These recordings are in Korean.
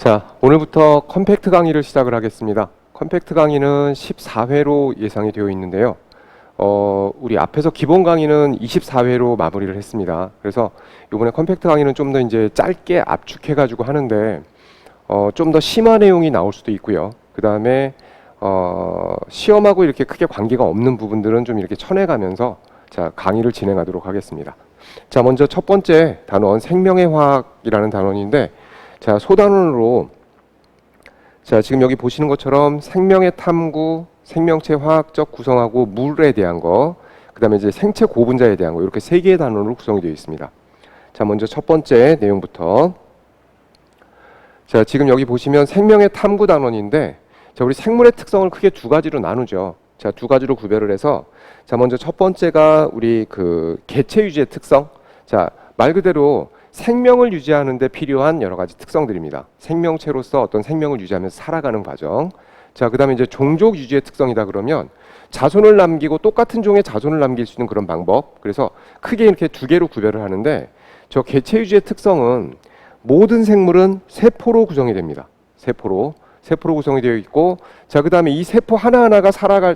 자, 오늘부터 컴팩트 강의를 시작을 하겠습니다. 컴팩트 강의는 14회로 예상이 되어 있는데요. 우리 앞에서 기본 강의는 24회로 마무리를 했습니다. 그래서 이번에 컴팩트 강의는 좀 더 이제 짧게 압축해가지고 하는데, 좀 더 심한 내용이 나올 수도 있고요. 그 다음에 시험하고 이렇게 크게 관계가 없는 부분들은 좀 이렇게 쳐내가면서 자, 강의를 진행하도록 하겠습니다. 자, 먼저 첫 번째 단원 생명의 화학이라는 단원인데, 자, 소단원으로 자, 지금 여기 보시는 것처럼 생명의 탐구, 생명체 화학적 구성하고 물에 대한 거, 그 다음에 이제 생체 고분자에 대한 거, 이렇게 세 개의 단원으로 구성이 되어 있습니다. 자, 먼저 첫 번째 내용부터. 자, 지금 여기 보시면 생명의 탐구 단원인데, 자, 우리 생물의 특성을 크게 두 가지로 나누죠. 자, 두 가지로 구별을 해서, 자, 먼저 첫 번째가 우리 그 개체 유지의 특성. 자, 말 그대로 생명을 유지하는 데 필요한 여러 가지 특성들입니다. 생명체로서 어떤 생명을 유지하면서 살아가는 과정. 자, 그 다음에 이제 종족 유지의 특성이다 그러면 자손을 남기고 똑같은 종의 자손을 남길 수 있는 그런 방법. 그래서 크게 이렇게 두 개로 구별을 하는데, 저 개체 유지의 특성은 모든 생물은 세포로 구성이 됩니다. 세포로 구성이 되어 있고, 자, 그 다음에 이 세포 하나하나가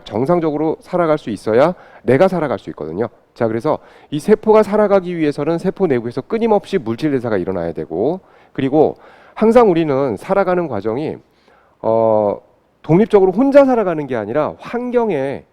정상적으로 살아갈 수 있어야 내가 살아갈 수 있거든요. 자, 그래서 이 세포가 살아가기 위해서는 세포 내부에서 끊임없이 물질 대사가 일어나야 되고, 그리고 항상 우리는 살아가는 과정이 독립적으로 혼자 살아가는 게 아니라 환경에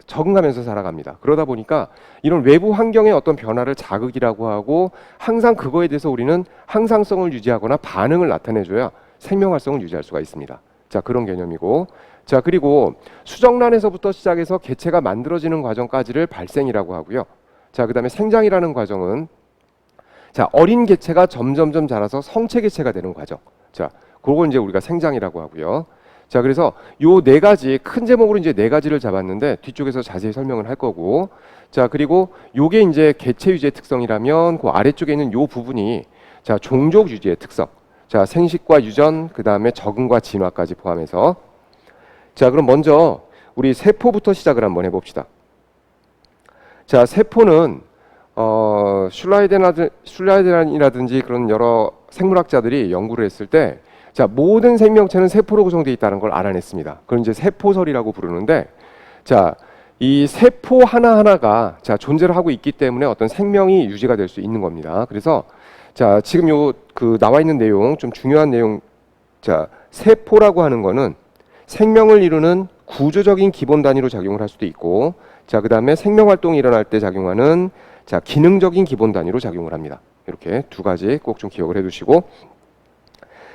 적응하면서 살아갑니다. 그러다 보니까 이런 외부 환경의 어떤 변화를 자극이라고 하고, 항상 그거에 대해서 우리는 항상성을 유지하거나 반응을 나타내줘야 생명 활성을 유지할 수가 있습니다. 자, 그런 개념이고, 자, 그리고 수정란에서부터 시작해서 개체가 만들어지는 과정까지를 발생이라고 하고요. 자, 그 다음에 생장이라는 과정은 자, 어린 개체가 점점점 자라서 성체 개체가 되는 과정. 자, 그걸 이제 우리가 생장이라고 하고요. 자, 그래서 요 네 가지 큰 제목으로 이제 네 가지를 잡았는데 뒤쪽에서 자세히 설명을 할 거고, 자, 그리고 요게 이제 개체 유지의 특성이라면 그 아래쪽에 있는 요 부분이 자, 종족 유지의 특성. 자, 생식과 유전, 그 다음에 적응과 진화까지 포함해서. 자, 그럼 먼저 우리 세포부터 시작을 한번 해봅시다. 자, 세포는 슐라이덴이라든지 그런 여러 생물학자들이 연구를 했을 때, 자, 모든 생명체는 세포로 구성되어 있다는 걸 알아냈습니다. 그걸 이제 세포설이라고 부르는데, 자, 이 세포 하나하나가 자, 존재를 하고 있기 때문에 어떤 생명이 유지가 될 수 있는 겁니다. 그래서 자, 지금 요 그 나와 있는 내용, 좀 중요한 내용. 자, 세포라고 하는 거는 생명을 이루는 구조적인 기본 단위로 작용을 할 수도 있고, 자, 그 다음에 생명 활동이 일어날 때 작용하는 자, 기능적인 기본 단위로 작용을 합니다. 이렇게 두 가지 꼭 좀 기억을 해두시고,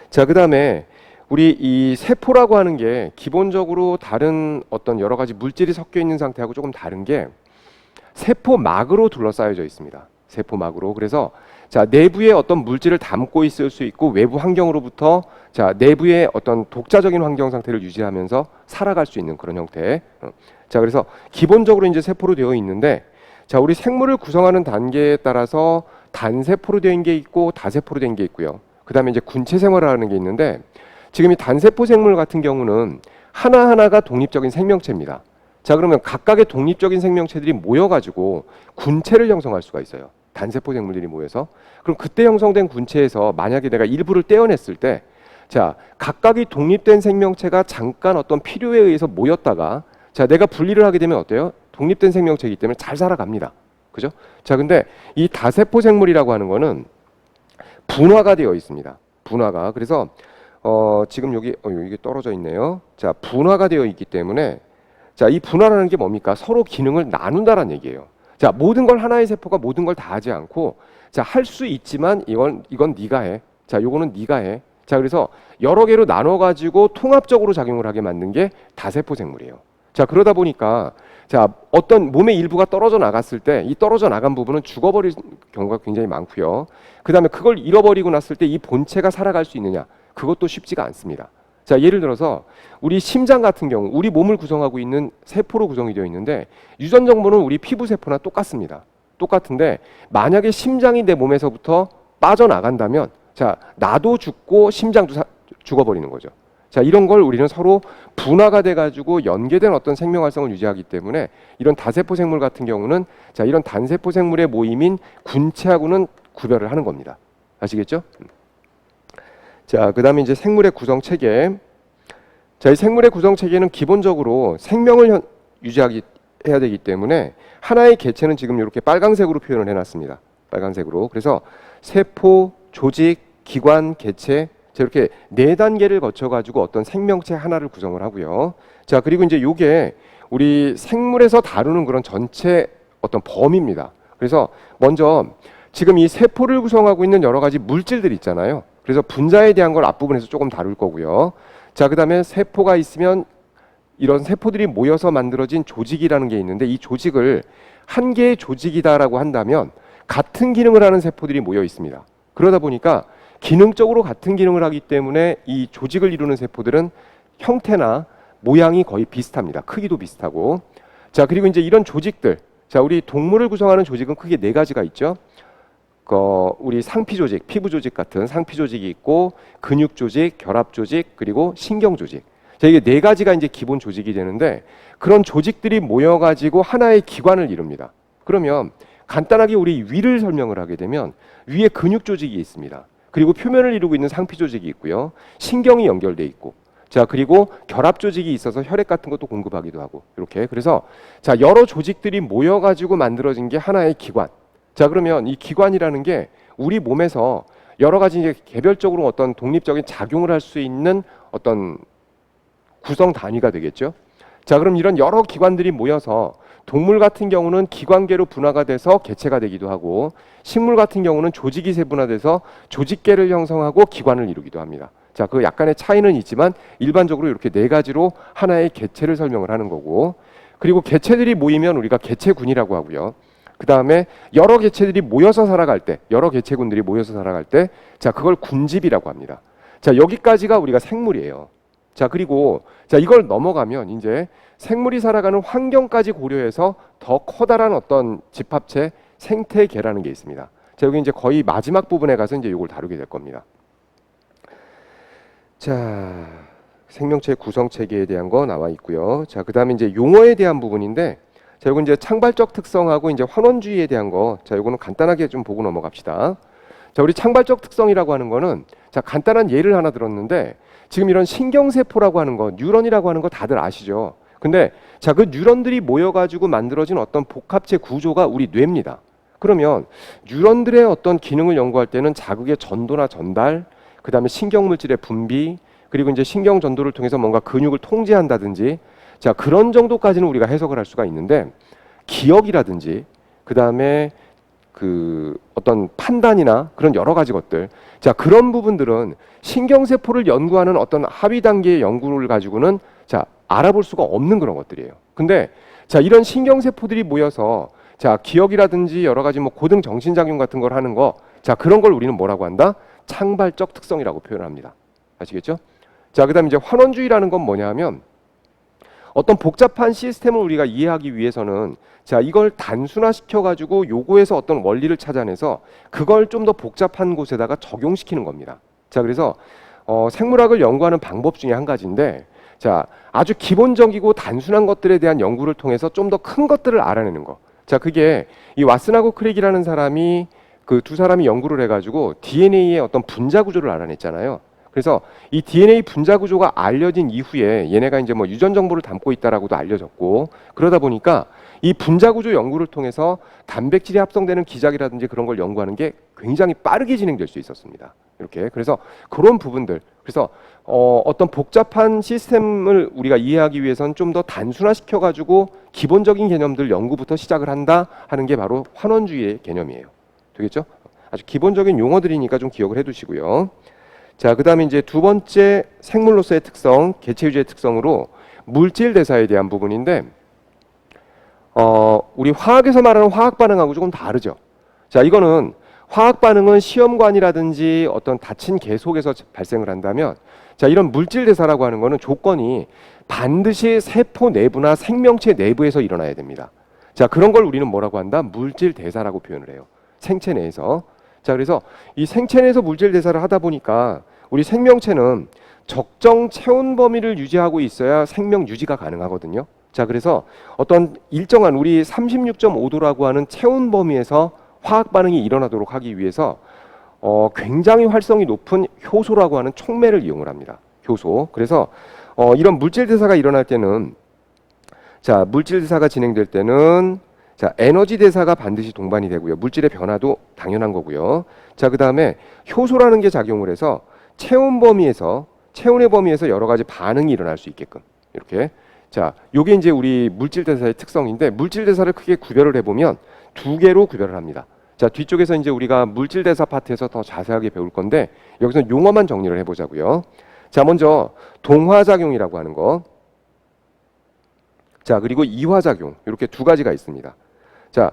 자, 그 다음에 우리 이 세포라고 하는 게 기본적으로 다른 어떤 여러 가지 물질이 섞여 있는 상태하고 조금 다른 게 세포막으로 둘러싸여져 있습니다. 세포막으로. 그래서 자, 내부에 어떤 물질을 담고 있을 수 있고, 외부 환경으로부터 자, 내부의 어떤 독자적인 환경 상태를 유지하면서 살아갈 수 있는 그런 형태. 자, 그래서 기본적으로 이제 세포로 되어 있는데, 자, 우리 생물을 구성하는 단계에 따라서 단세포로 된 게 있고 다세포로 된 게 있고요. 그 다음에 이제 군체 생활을 하는 게 있는데, 지금 이 단세포 생물 같은 경우는 하나하나가 독립적인 생명체입니다. 자, 그러면 각각의 독립적인 생명체들이 모여가지고 군체를 형성할 수가 있어요. 단세포 생물들이 모여서. 그럼 그때 형성된 군체에서 만약에 내가 일부를 떼어냈을 때, 자, 각각이 독립된 생명체가 잠깐 어떤 필요에 의해서 모였다가, 자, 내가 분리를 하게 되면 어때요? 독립된 생명체이기 때문에 잘 살아갑니다. 그죠? 자, 근데 이 다세포 생물이라고 하는 거는 분화가 되어 있습니다. 분화가. 그래서 지금 여기 이게 떨어져 있네요. 자, 분화가 되어 있기 때문에, 자, 이 분화라는 게 뭡니까? 서로 기능을 나눈다라는 얘기예요. 자, 모든 걸 하나의 세포가 모든 걸 다 하지 않고, 자, 할 수 있지만 이건 네가 해. 자, 요거는 네가 해. 자, 그래서 여러 개로 나눠 가지고 통합적으로 작용을 하게 만든 게 다세포 생물이에요. 자, 그러다 보니까 자, 어떤 몸의 일부가 떨어져 나갔을 때 이 떨어져 나간 부분은 죽어버릴 경우가 굉장히 많고요. 그 다음에 그걸 잃어버리고 났을 때 이 본체가 살아갈 수 있느냐, 그것도 쉽지가 않습니다. 자, 예를 들어서 우리 심장 같은 경우, 우리 몸을 구성하고 있는 세포로 구성이 되어 있는데, 유전 정보는 우리 피부 세포나 똑같습니다. 똑같은데 만약에 심장이 내 몸에서부터 빠져나간다면, 자, 나도 죽고 심장도 죽어버리는 거죠. 자, 이런 걸 우리는 서로 분화가 돼가지고 연계된 어떤 생명 활성을 유지하기 때문에, 이런 다세포 생물 같은 경우는 자, 이런 단세포 생물의 모임인 군체하고는 구별을 하는 겁니다. 아시겠죠? 자, 그다음에 이제 생물의 구성 체계. 자, 이 생물의 구성 체계는 기본적으로 생명을 유지하기 해야 되기 때문에 하나의 개체는 지금 이렇게 빨강색으로 표현을 해놨습니다. 빨강색으로. 그래서 세포, 조직, 기관, 개체 이렇게 네 단계를 거쳐가지고 어떤 생명체 하나를 구성을 하고요. 자, 그리고 이제 요게 우리 생물에서 다루는 그런 전체 어떤 범위입니다. 그래서 먼저 지금 이 세포를 구성하고 있는 여러 가지 물질들 있잖아요. 그래서 분자에 대한 걸 앞부분에서 조금 다룰 거고요. 자, 그다음에 세포가 있으면 이런 세포들이 모여서 만들어진 조직이라는 게 있는데 이 조직을 한 개의 조직이다라고 한다면 같은 기능을 하는 세포들이 모여 있습니다. 그러다 보니까 기능적으로 같은 기능을 하기 때문에 이 조직을 이루는 세포들은 형태나 모양이 거의 비슷합니다. 크기도 비슷하고. 자, 그리고 이제 이런 조직들. 자, 우리 동물을 구성하는 조직은 크게 네 가지가 있죠. 우리 상피 조직, 피부 조직 같은 상피 조직이 있고 근육 조직, 결합 조직, 그리고 신경 조직. 자, 이게 네 가지가 이제 기본 조직이 되는데 그런 조직들이 모여 가지고 하나의 기관을 이룹니다. 그러면 간단하게 우리 위를 설명을 하게 되면 위에 근육 조직이 있습니다. 그리고 표면을 이루고 있는 상피 조직이 있고요. 신경이 연결돼 있고. 자, 그리고 결합 조직이 있어서 혈액 같은 것도 공급하기도 하고. 이렇게. 그래서 자, 여러 조직들이 모여 가지고 만들어진 게 하나의 기관. 자, 그러면 이 기관이라는 게 우리 몸에서 여러 가지 이제 개별적으로 어떤 독립적인 작용을 할 수 있는 어떤 구성 단위가 되겠죠. 자, 그럼 이런 여러 기관들이 모여서 동물 같은 경우는 기관계로 분화가 돼서 개체가 되기도 하고 식물 같은 경우는 조직이 세분화돼서 조직계를 형성하고 기관을 이루기도 합니다. 자, 그 약간의 차이는 있지만 일반적으로 이렇게 네 가지로 하나의 개체를 설명을 하는 거고 그리고 개체들이 모이면 우리가 개체군이라고 하고요. 그 다음에 여러 개체들이 모여서 살아갈 때, 여러 개체군들이 모여서 살아갈 때, 자, 그걸 군집이라고 합니다. 자, 여기까지가 우리가 생물이에요. 자, 그리고 자, 이걸 넘어가면 이제 생물이 살아가는 환경까지 고려해서 더 커다란 어떤 집합체 생태계라는 게 있습니다. 자, 여기 이제 거의 마지막 부분에 가서 이제 이걸 다루게 될 겁니다. 자, 생명체 구성 체계에 대한 거 나와 있고요. 자, 그다음에 이제 용어에 대한 부분인데 자, 이건 이제 창발적 특성하고 이제 환원주의에 대한 거. 자, 이거는 간단하게 좀 보고 넘어갑시다. 자, 우리 창발적 특성이라고 하는 거는 자, 간단한 예를 하나 들었는데 지금 이런 신경세포라고 하는 거, 뉴런이라고 하는 거 다들 아시죠? 근데 자, 그 뉴런들이 모여가지고 만들어진 어떤 복합체 구조가 우리 뇌입니다. 그러면 뉴런들의 어떤 기능을 연구할 때는 자극의 전도나 전달, 그 다음에 신경물질의 분비, 그리고 이제 신경 전도를 통해서 뭔가 근육을 통제한다든지 자, 그런 정도까지는 우리가 해석을 할 수가 있는데 기억이라든지 그 다음에 그 어떤 판단이나 그런 여러 가지 것들 자, 그런 부분들은 신경세포를 연구하는 어떤 하위 단계의 연구를 가지고는 자, 알아볼 수가 없는 그런 것들이에요. 근데 자, 이런 신경세포들이 모여서 자, 기억이라든지 여러 가지 뭐 고등 정신작용 같은 걸 하는 거 자, 그런 걸 우리는 뭐라고 한다? 창발적 특성이라고 표현을 합니다. 아시겠죠? 자, 그다음에 이제 환원주의라는 건 뭐냐 하면 어떤 복잡한 시스템을 우리가 이해하기 위해서는 자, 이걸 단순화시켜 가지고 요거에서 어떤 원리를 찾아내서 그걸 좀 더 복잡한 곳에다가 적용시키는 겁니다. 자, 그래서 생물학을 연구하는 방법 중에 한 가지인데 자, 아주 기본적이고 단순한 것들에 대한 연구를 통해서 좀 더 큰 것들을 알아내는 거. 자, 그게 이 왓슨하고 크랙이라는 사람이 그 두 사람이 연구를 해가지고 DNA의 어떤 분자 구조를 알아냈잖아요. 그래서 이 DNA 분자 구조가 알려진 이후에 얘네가 이제 뭐 유전 정보를 담고 있다라고도 알려졌고 그러다 보니까 이 분자 구조 연구를 통해서 단백질이 합성되는 기작이라든지 그런 걸 연구하는 게 굉장히 빠르게 진행될 수 있었습니다. 이렇게 그래서 그런 부분들 그래서 어떤 복잡한 시스템을 우리가 이해하기 위해서는 좀 더 단순화시켜 가지고 기본적인 개념들 연구부터 시작을 한다 하는 게 바로 환원주의의 개념이에요. 되겠죠? 아주 기본적인 용어들이니까 좀 기억을 해두시고요. 자, 그 다음에 이제 두 번째 생물로서의 특성, 개체 유지의 특성으로 물질 대사에 대한 부분인데 우리 화학에서 말하는 화학 반응하고 조금 다르죠. 자, 이거는 화학 반응은 시험관이라든지 어떤 닫힌 개 속에서 발생을 한다면 자, 이런 물질 대사라고 하는 거는 조건이 반드시 세포 내부나 생명체 내부에서 일어나야 됩니다. 자, 그런 걸 우리는 뭐라고 한다? 물질 대사라고 표현을 해요. 생체 내에서. 자, 그래서 이 생체 내에서 물질 대사를 하다 보니까 우리 생명체는 적정 체온 범위를 유지하고 있어야 생명 유지가 가능하거든요. 자, 그래서 어떤 일정한 우리 36.5도라고 하는 체온 범위에서 화학 반응이 일어나도록 하기 위해서 굉장히 활성이 높은 효소라고 하는 촉매를 이용을 합니다. 효소. 그래서 이런 물질 대사가 일어날 때는 자, 물질 대사가 진행될 때는 자, 에너지 대사가 반드시 동반이 되고요. 물질의 변화도 당연한 거고요. 자, 그다음에 효소라는 게 작용을 해서 체온의 범위에서 여러 가지 반응이 일어날 수 있게끔 이렇게. 자, 요게 이제 우리 물질 대사의 특성인데 물질 대사를 크게 구별을 해보면 두 개로 구별을 합니다. 자, 뒤쪽에서 이제 우리가 물질 대사 파트에서 더 자세하게 배울 건데 여기서 용어만 정리를 해보자고요. 자, 먼저 동화작용이라고 하는 거. 자, 그리고 이화작용 이렇게 두 가지가 있습니다. 자,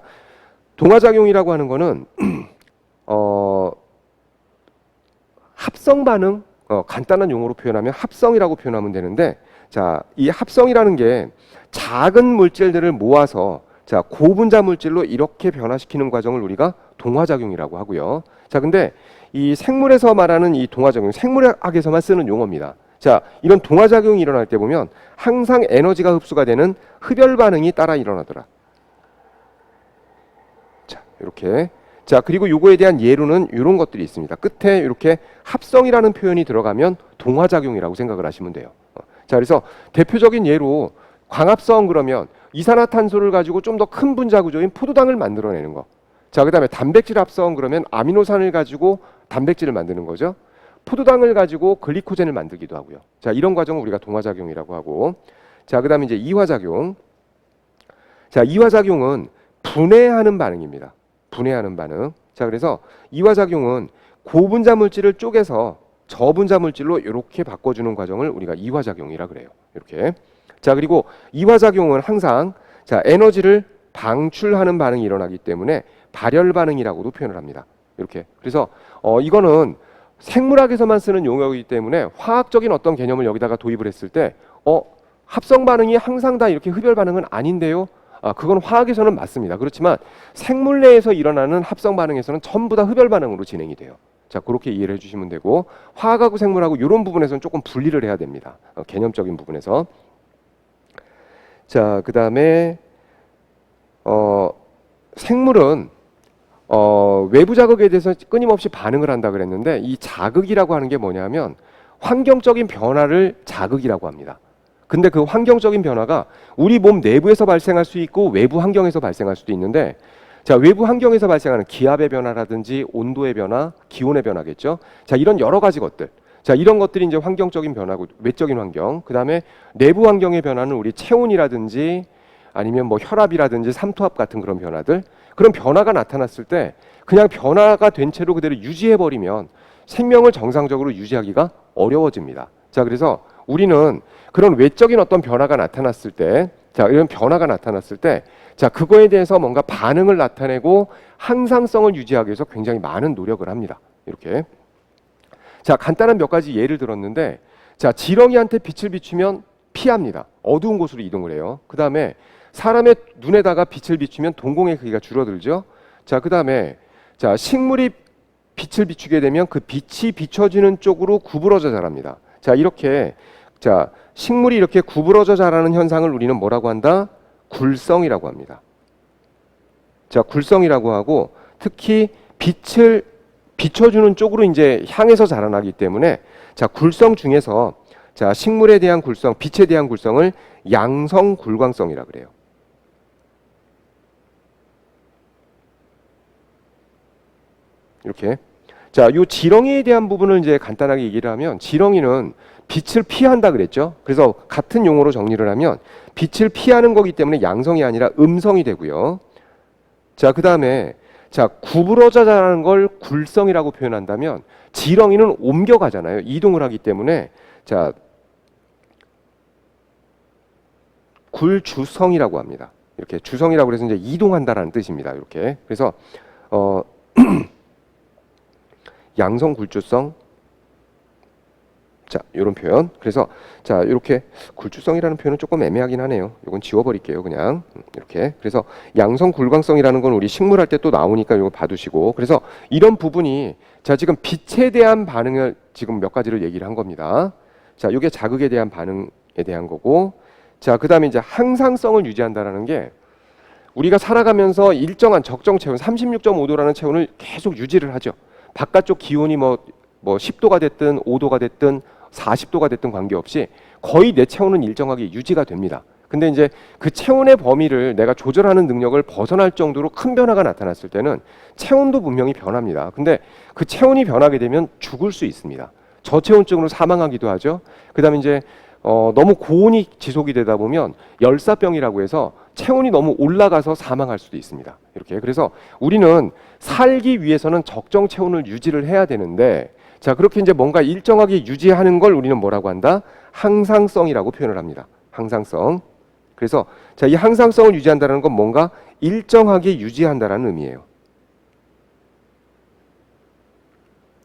동화작용이라고 하는 거는 합성 반응, 간단한 용어로 표현하면 합성이라고 표현하면 되는데, 자, 이 합성이라는 게 작은 물질들을 모아서 자, 고분자 물질로 이렇게 변화시키는 과정을 우리가 동화작용이라고 하고요. 자, 근데 이 생물에서 말하는 이 동화작용, 생물학에서만 쓰는 용어입니다. 자, 이런 동화작용이 일어날 때 보면 항상 에너지가 흡수가 되는 흡열 반응이 따라 일어나더라. 자, 이렇게. 자, 그리고 요거에 대한 예로는 이런 것들이 있습니다. 끝에 이렇게 합성이라는 표현이 들어가면 동화작용이라고 생각을 하시면 돼요. 자, 그래서 대표적인 예로 광합성 그러면 이산화탄소를 가지고 좀 더 큰 분자 구조인 포도당을 만들어내는 거. 자, 그다음에 단백질 합성 그러면 아미노산을 가지고 단백질을 만드는 거죠. 포도당을 가지고 글리코젠을 만들기도 하고요. 자, 이런 과정을 우리가 동화작용이라고 하고. 자, 그다음에 이제 이화작용. 자, 이화작용은 분해하는 반응입니다. 분해하는 반응. 자, 그래서 이화작용은 고분자 물질을 쪼개서 저분자 물질로 이렇게 바꿔주는 과정을 우리가 이화작용이라 그래요. 이렇게. 자, 그리고 이화작용은 항상 자, 에너지를 방출하는 반응이 일어나기 때문에 발열 반응이라고도 표현을 합니다. 이렇게. 그래서 이거는 생물학에서만 쓰는 용어이기 때문에 화학적인 어떤 개념을 여기다가 도입을 했을 때 합성 반응이 항상 다 이렇게 흡열 반응은 아닌데요. 그건 화학에서는 맞습니다. 그렇지만 생물 내에서 일어나는 합성 반응에서는 전부 다 흡열 반응으로 진행이 돼요. 자, 그렇게 이해를 해주시면 되고 화학하고 생물하고 이런 부분에서는 조금 분리를 해야 됩니다. 개념적인 부분에서. 자, 그 다음에 생물은 외부 자극에 대해서 끊임없이 반응을 한다 그랬는데 이 자극이라고 하는 게 뭐냐면 환경적인 변화를 자극이라고 합니다. 근데 그 환경적인 변화가 우리 몸 내부에서 발생할 수 있고 외부 환경에서 발생할 수도 있는데 자, 외부 환경에서 발생하는 기압의 변화라든지 온도의 변화, 기온의 변화겠죠. 자, 이런 여러 가지 것들. 자, 이런 것들이 이제 환경적인 변화고 외적인 환경. 그다음에 내부 환경의 변화는 우리 체온이라든지 아니면 뭐 혈압이라든지 삼투압 같은 그런 변화들. 그런 변화가 나타났을 때 그냥 변화가 된 채로 그대로 유지해 버리면 생명을 정상적으로 유지하기가 어려워집니다. 자, 그래서 우리는 그런 외적인 어떤 변화가 나타났을 때, 자, 이런 변화가 나타났을 때, 자, 그거에 대해서 뭔가 반응을 나타내고 항상성을 유지하기 위해서 굉장히 많은 노력을 합니다. 이렇게. 자, 간단한 몇 가지 예를 들었는데, 자, 지렁이한테 빛을 비추면 피합니다. 어두운 곳으로 이동을 해요. 그 다음에 사람의 눈에다가 빛을 비추면 동공의 크기가 줄어들죠. 자, 그 다음에 자, 식물이 빛을 비추게 되면 그 빛이 비춰지는 쪽으로 구부러져 자랍니다. 자, 이렇게 자, 식물이 이렇게 구부러져 자라는 현상을 우리는 뭐라고 한다? 굴성이라고 합니다. 자, 굴성이라고 하고 특히 빛을 비춰주는 쪽으로 이제 향해서 자라나기 때문에 자, 굴성 중에서 자, 식물에 대한 굴성, 빛에 대한 굴성을 양성 굴광성이라 그래요. 이렇게. 자, 요 지렁이에 대한 부분을 이제 간단하게 얘기를 하면 지렁이는 빛을 피한다 그랬죠. 그래서 같은 용어로 정리를 하면 빛을 피하는 거기 때문에 양성이 아니라 음성이 되고요. 자, 그 다음에 자, 구부러져 자라는 걸 굴성이라고 표현한다면 지렁이는 옮겨가잖아요. 이동을 하기 때문에 자, 굴주성이라고 합니다. 이렇게 주성이라고 해서 이제 이동한다라는 뜻입니다. 이렇게. 그래서 양성 굴주성. 자, 이런 표현. 그래서 자, 이렇게 굴주성이라는 표현은 조금 애매하긴 하네요. 이건 지워버릴게요, 그냥. 이렇게. 그래서 양성 굴광성이라는 건 우리 식물할 때 또 나오니까 이거 봐두시고. 그래서 이런 부분이 자, 지금 빛에 대한 반응을 지금 몇 가지를 얘기를 한 겁니다. 자, 이게 자극에 대한 반응에 대한 거고. 자, 그다음에 이제 항상성을 유지한다라는 게 우리가 살아가면서 일정한 적정 체온 36.5도라는 체온을 계속 유지를 하죠. 바깥쪽 기온이 뭐 10도가 됐든 5도가 됐든 40도가 됐든 관계없이 거의 내 체온은 일정하게 유지가 됩니다. 근데 이제 그 체온의 범위를 내가 조절하는 능력을 벗어날 정도로 큰 변화가 나타났을 때는 체온도 분명히 변합니다. 근데 그 체온이 변하게 되면 죽을 수 있습니다. 저체온증으로 사망하기도 하죠. 그다음에 이제 너무 고온이 지속이 되다 보면 열사병이라고 해서 체온이 너무 올라가서 사망할 수도 있습니다. 이렇게. 그래서 우리는 살기 위해서는 적정 체온을 유지를 해야 되는데, 자, 그렇게 이제 뭔가 일정하게 유지하는 걸 우리는 뭐라고 한다? 항상성이라고 표현을 합니다. 항상성. 그래서 자, 이 항상성을 유지한다는 건 뭔가 일정하게 유지한다라는 의미예요.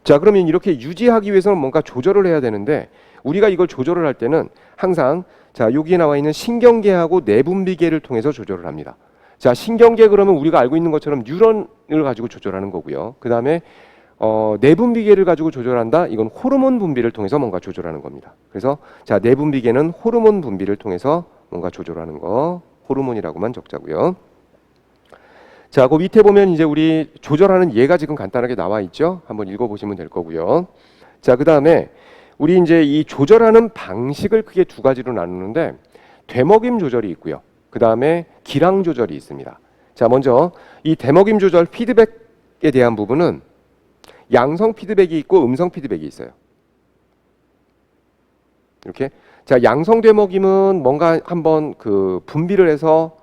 자, 그러면 이렇게 유지하기 위해서는 뭔가 조절을 해야 되는데, 우리가 이걸 조절을 할 때는 항상 자, 여기에 나와 있는 신경계하고 내분비계를 통해서 조절을 합니다. 자, 신경계 그러면 우리가 알고 있는 것처럼 뉴런을 가지고 조절하는 거고요. 그 다음에 내분비계를 가지고 조절한다. 이건 호르몬 분비를 통해서 뭔가 조절하는 겁니다. 그래서 자, 내분비계는 호르몬 분비를 통해서 뭔가 조절하는 거, 호르몬이라고만 적자고요. 자, 그 밑에 보면 이제 우리 조절하는 예가 지금 간단하게 나와 있죠. 한번 읽어보시면 될 거고요. 자, 그 다음에 우리 이제 이 조절하는 방식을 크게 두 가지로 나누는데, 되먹임 조절이 있고요. 그 다음에 기량 조절이 있습니다. 자, 먼저 이 되먹임 조절 피드백에 대한 부분은 양성 피드백이 있고 음성 피드백이 있어요. 이렇게. 자, 양성 되먹임은 뭔가 한번 그 분비를 해서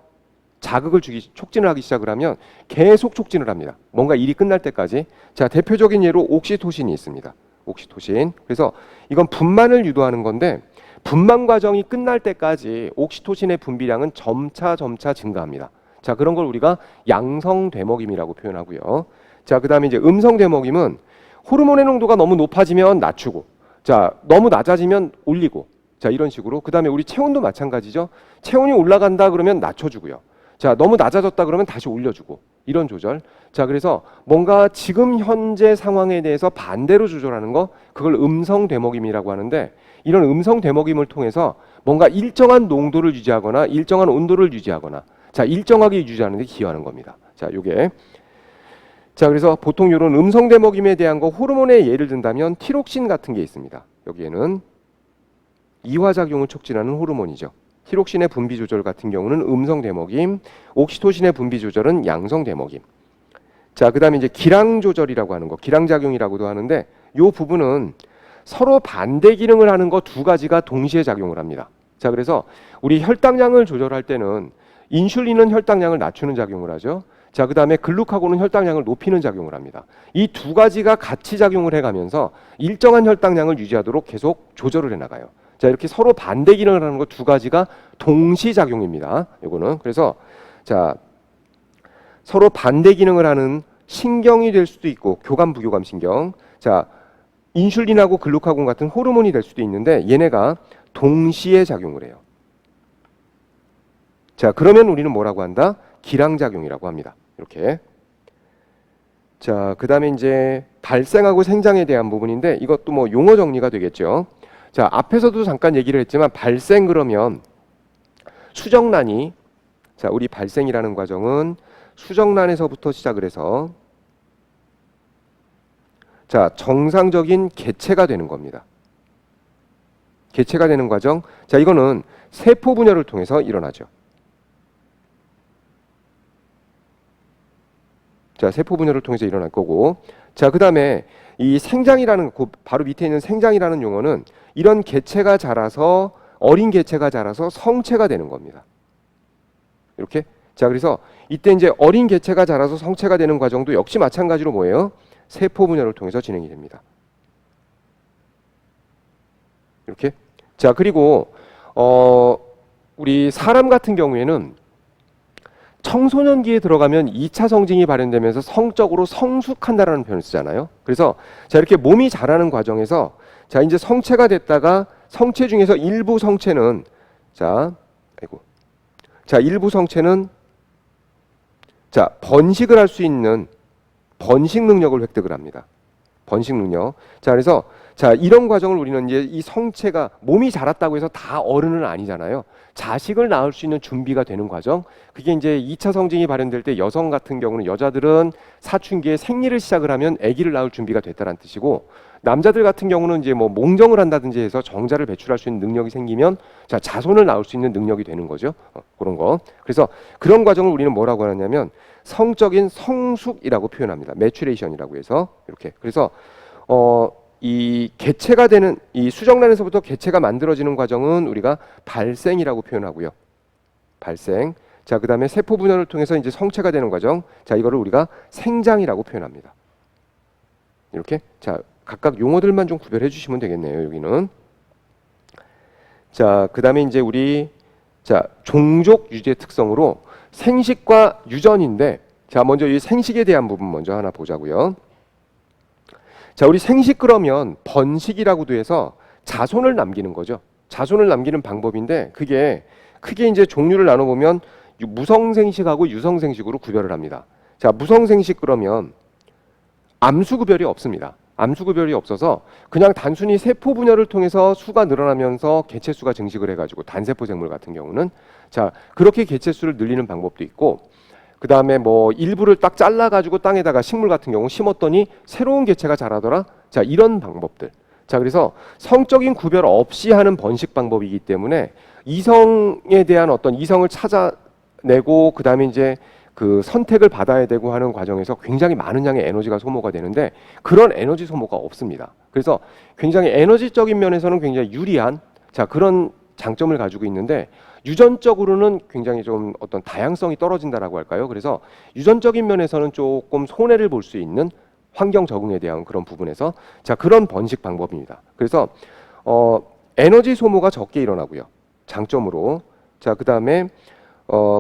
자극을 촉진을 하기 시작을 하면 계속 촉진을 합니다. 뭔가 일이 끝날 때까지. 자, 대표적인 예로 옥시토신이 있습니다. 옥시토신. 그래서 이건 분만을 유도하는 건데, 분만 과정이 끝날 때까지 옥시토신의 분비량은 점차 증가합니다. 자, 그런 걸 우리가 양성 되먹임이라고 표현하고요. 자, 그 다음에 이제 음성 되먹임은 호르몬의 농도가 너무 높아지면 낮추고, 자, 너무 낮아지면 올리고, 자, 이런 식으로. 그 다음에 우리 체온도 마찬가지죠. 체온이 올라간다 그러면 낮춰주고요. 자, 너무 낮아졌다 그러면 다시 올려주고, 이런 조절. 자, 그래서 뭔가 지금 현재 상황에 대해서 반대로 조절하는 거, 그걸 음성 되먹임이라고 하는데, 이런 음성 되먹임을 통해서 뭔가 일정한 농도를 유지하거나 일정한 온도를 유지하거나, 자, 일정하게 유지하는 데 기여하는 겁니다. 자, 요게. 자, 그래서 보통 이런 음성 되먹임에 대한 거 호르몬의 예를 든다면 티록신 같은 게 있습니다. 여기에는 이화작용을 촉진하는 호르몬이죠. 티록신의 분비 조절 같은 경우는 음성 되먹임, 옥시토신의 분비 조절은 양성 되먹임. 자, 그다음에 이제 기량 조절이라고 하는 거, 기량 작용이라고도 하는데, 요 부분은 서로 반대 기능을 하는 거 두 가지가 동시에 작용을 합니다. 자, 그래서 우리 혈당량을 조절할 때는 인슐린은 혈당량을 낮추는 작용을 하죠. 자, 그다음에 글루카곤은 혈당량을 높이는 작용을 합니다. 이 두 가지가 같이 작용을 해가면서 일정한 혈당량을 유지하도록 계속 조절을 해나가요. 자, 이렇게 서로 반대 기능을 하는 거 두 가지가 동시 작용입니다. 요거는. 그래서 자, 서로 반대 기능을 하는 신경이 될 수도 있고, 교감 부교감 신경. 자, 인슐린하고 글루카곤 같은 호르몬이 될 수도 있는데, 얘네가 동시에 작용을 해요. 자, 그러면 우리는 뭐라고 한다? 기량 작용이라고 합니다. 이렇게. 자, 그다음에 이제 발생하고 생장에 대한 부분인데, 이것도 뭐 용어 정리가 되겠죠. 자, 앞에서도 잠깐 얘기를 했지만, 발생 그러면 수정란이, 자, 우리 발생이라는 과정은 수정란에서부터 시작을 해서, 자, 정상적인 개체가 되는 겁니다. 개체가 되는 과정. 자, 이거는 세포 분열을 통해서 일어나죠. 자, 세포 분열을 통해서 일어날 거고. 자, 그다음에 이 생장이라는, 바로 밑에 있는 생장이라는 용어는 이런 개체가 자라서, 어린 개체가 자라서 성체가 되는 겁니다. 이렇게. 자, 그래서 이때 이제 어린 개체가 자라서 성체가 되는 과정도 역시 마찬가지로 뭐예요? 세포 분열을 통해서 진행이 됩니다. 이렇게. 자, 그리고 우리 사람 같은 경우에는 청소년기에 들어가면 2차 성징이 발현되면서 성적으로 성숙한다라는 표현을 쓰잖아요. 그래서 자, 이렇게 몸이 자라는 과정에서 자, 이제 성체가 됐다가 성체 중에서 일부 성체는 자, 일부 성체는 자, 번식을 할 수 있는 번식 능력을 획득을 합니다. 번식 능력. 자, 그래서 자, 이런 과정을 우리는 이제 이 성체가 몸이 자랐다고 해서 다 어른은 아니잖아요. 자식을 낳을 수 있는 준비가 되는 과정. 그게 이제 2차 성징이 발현될 때 여성 같은 경우는 여자들은 사춘기에 생리를 시작을 하면 아기를 낳을 준비가 됐다는 뜻이고 남자들 같은 경우는 이제 뭐 몽정을 한다든지 해서 정자를 배출할 수 있는 능력이 생기면 자, 자손을 낳을 수 있는 능력이 되는 거죠. 그런 거. 그래서 그런 과정을 우리는 뭐라고 하냐면 성적인 성숙이라고 표현합니다. 매추레이션이라고 해서 이렇게. 그래서 이 개체가 되는 이 수정란에서부터 개체가 만들어지는 과정은 우리가 발생이라고 표현하고요. 발생. 자, 그다음에 세포 분열을 통해서 이제 성체가 되는 과정. 자, 이거를 우리가 생장이라고 표현합니다. 이렇게. 자, 각각 용어들만 좀 구별해 주시면 되겠네요. 여기는. 자, 그다음에 이제 우리 자, 종족 유지의 특성으로 생식과 유전인데 자, 먼저 이 생식에 대한 부분 먼저 하나 보자고요. 자, 우리 생식 그러면 번식이라고도 해서 자손을 남기는 거죠. 자손을 남기는 방법인데 그게 크게 이제 종류를 나눠보면 무성생식하고 유성생식으로 구별을 합니다. 자, 무성생식 그러면 암수구별이 없습니다. 암수구별이 없어서 그냥 단순히 세포 분열을 통해서 수가 늘어나면서 개체수가 증식을 해가지고 단세포 생물 같은 경우는 자, 그렇게 개체수를 늘리는 방법도 있고 그 다음에 뭐 일부를 딱 잘라가지고 땅에다가 식물 같은 경우 심었더니 새로운 개체가 자라더라. 자, 이런 방법들. 자, 그래서 성적인 구별 없이 하는 번식 방법이기 때문에 이성에 대한 어떤 이성을 찾아내고 그 다음에 이제 그 선택을 받아야 되고 하는 과정에서 굉장히 많은 양의 에너지가 소모가 되는데 그런 에너지 소모가 없습니다. 그래서 굉장히 에너지적인 면에서는 굉장히 유리한 자, 그런 장점을 가지고 있는데 유전적으로는 굉장히 좀 어떤 다양성이 떨어진다라고 할까요? 그래서 유전적인 면에서는 조금 손해를 볼 수 있는 환경 적응에 대한 그런 부분에서 자, 그런 번식 방법입니다. 그래서 에너지 소모가 적게 일어나고요. 장점으로. 자, 그다음에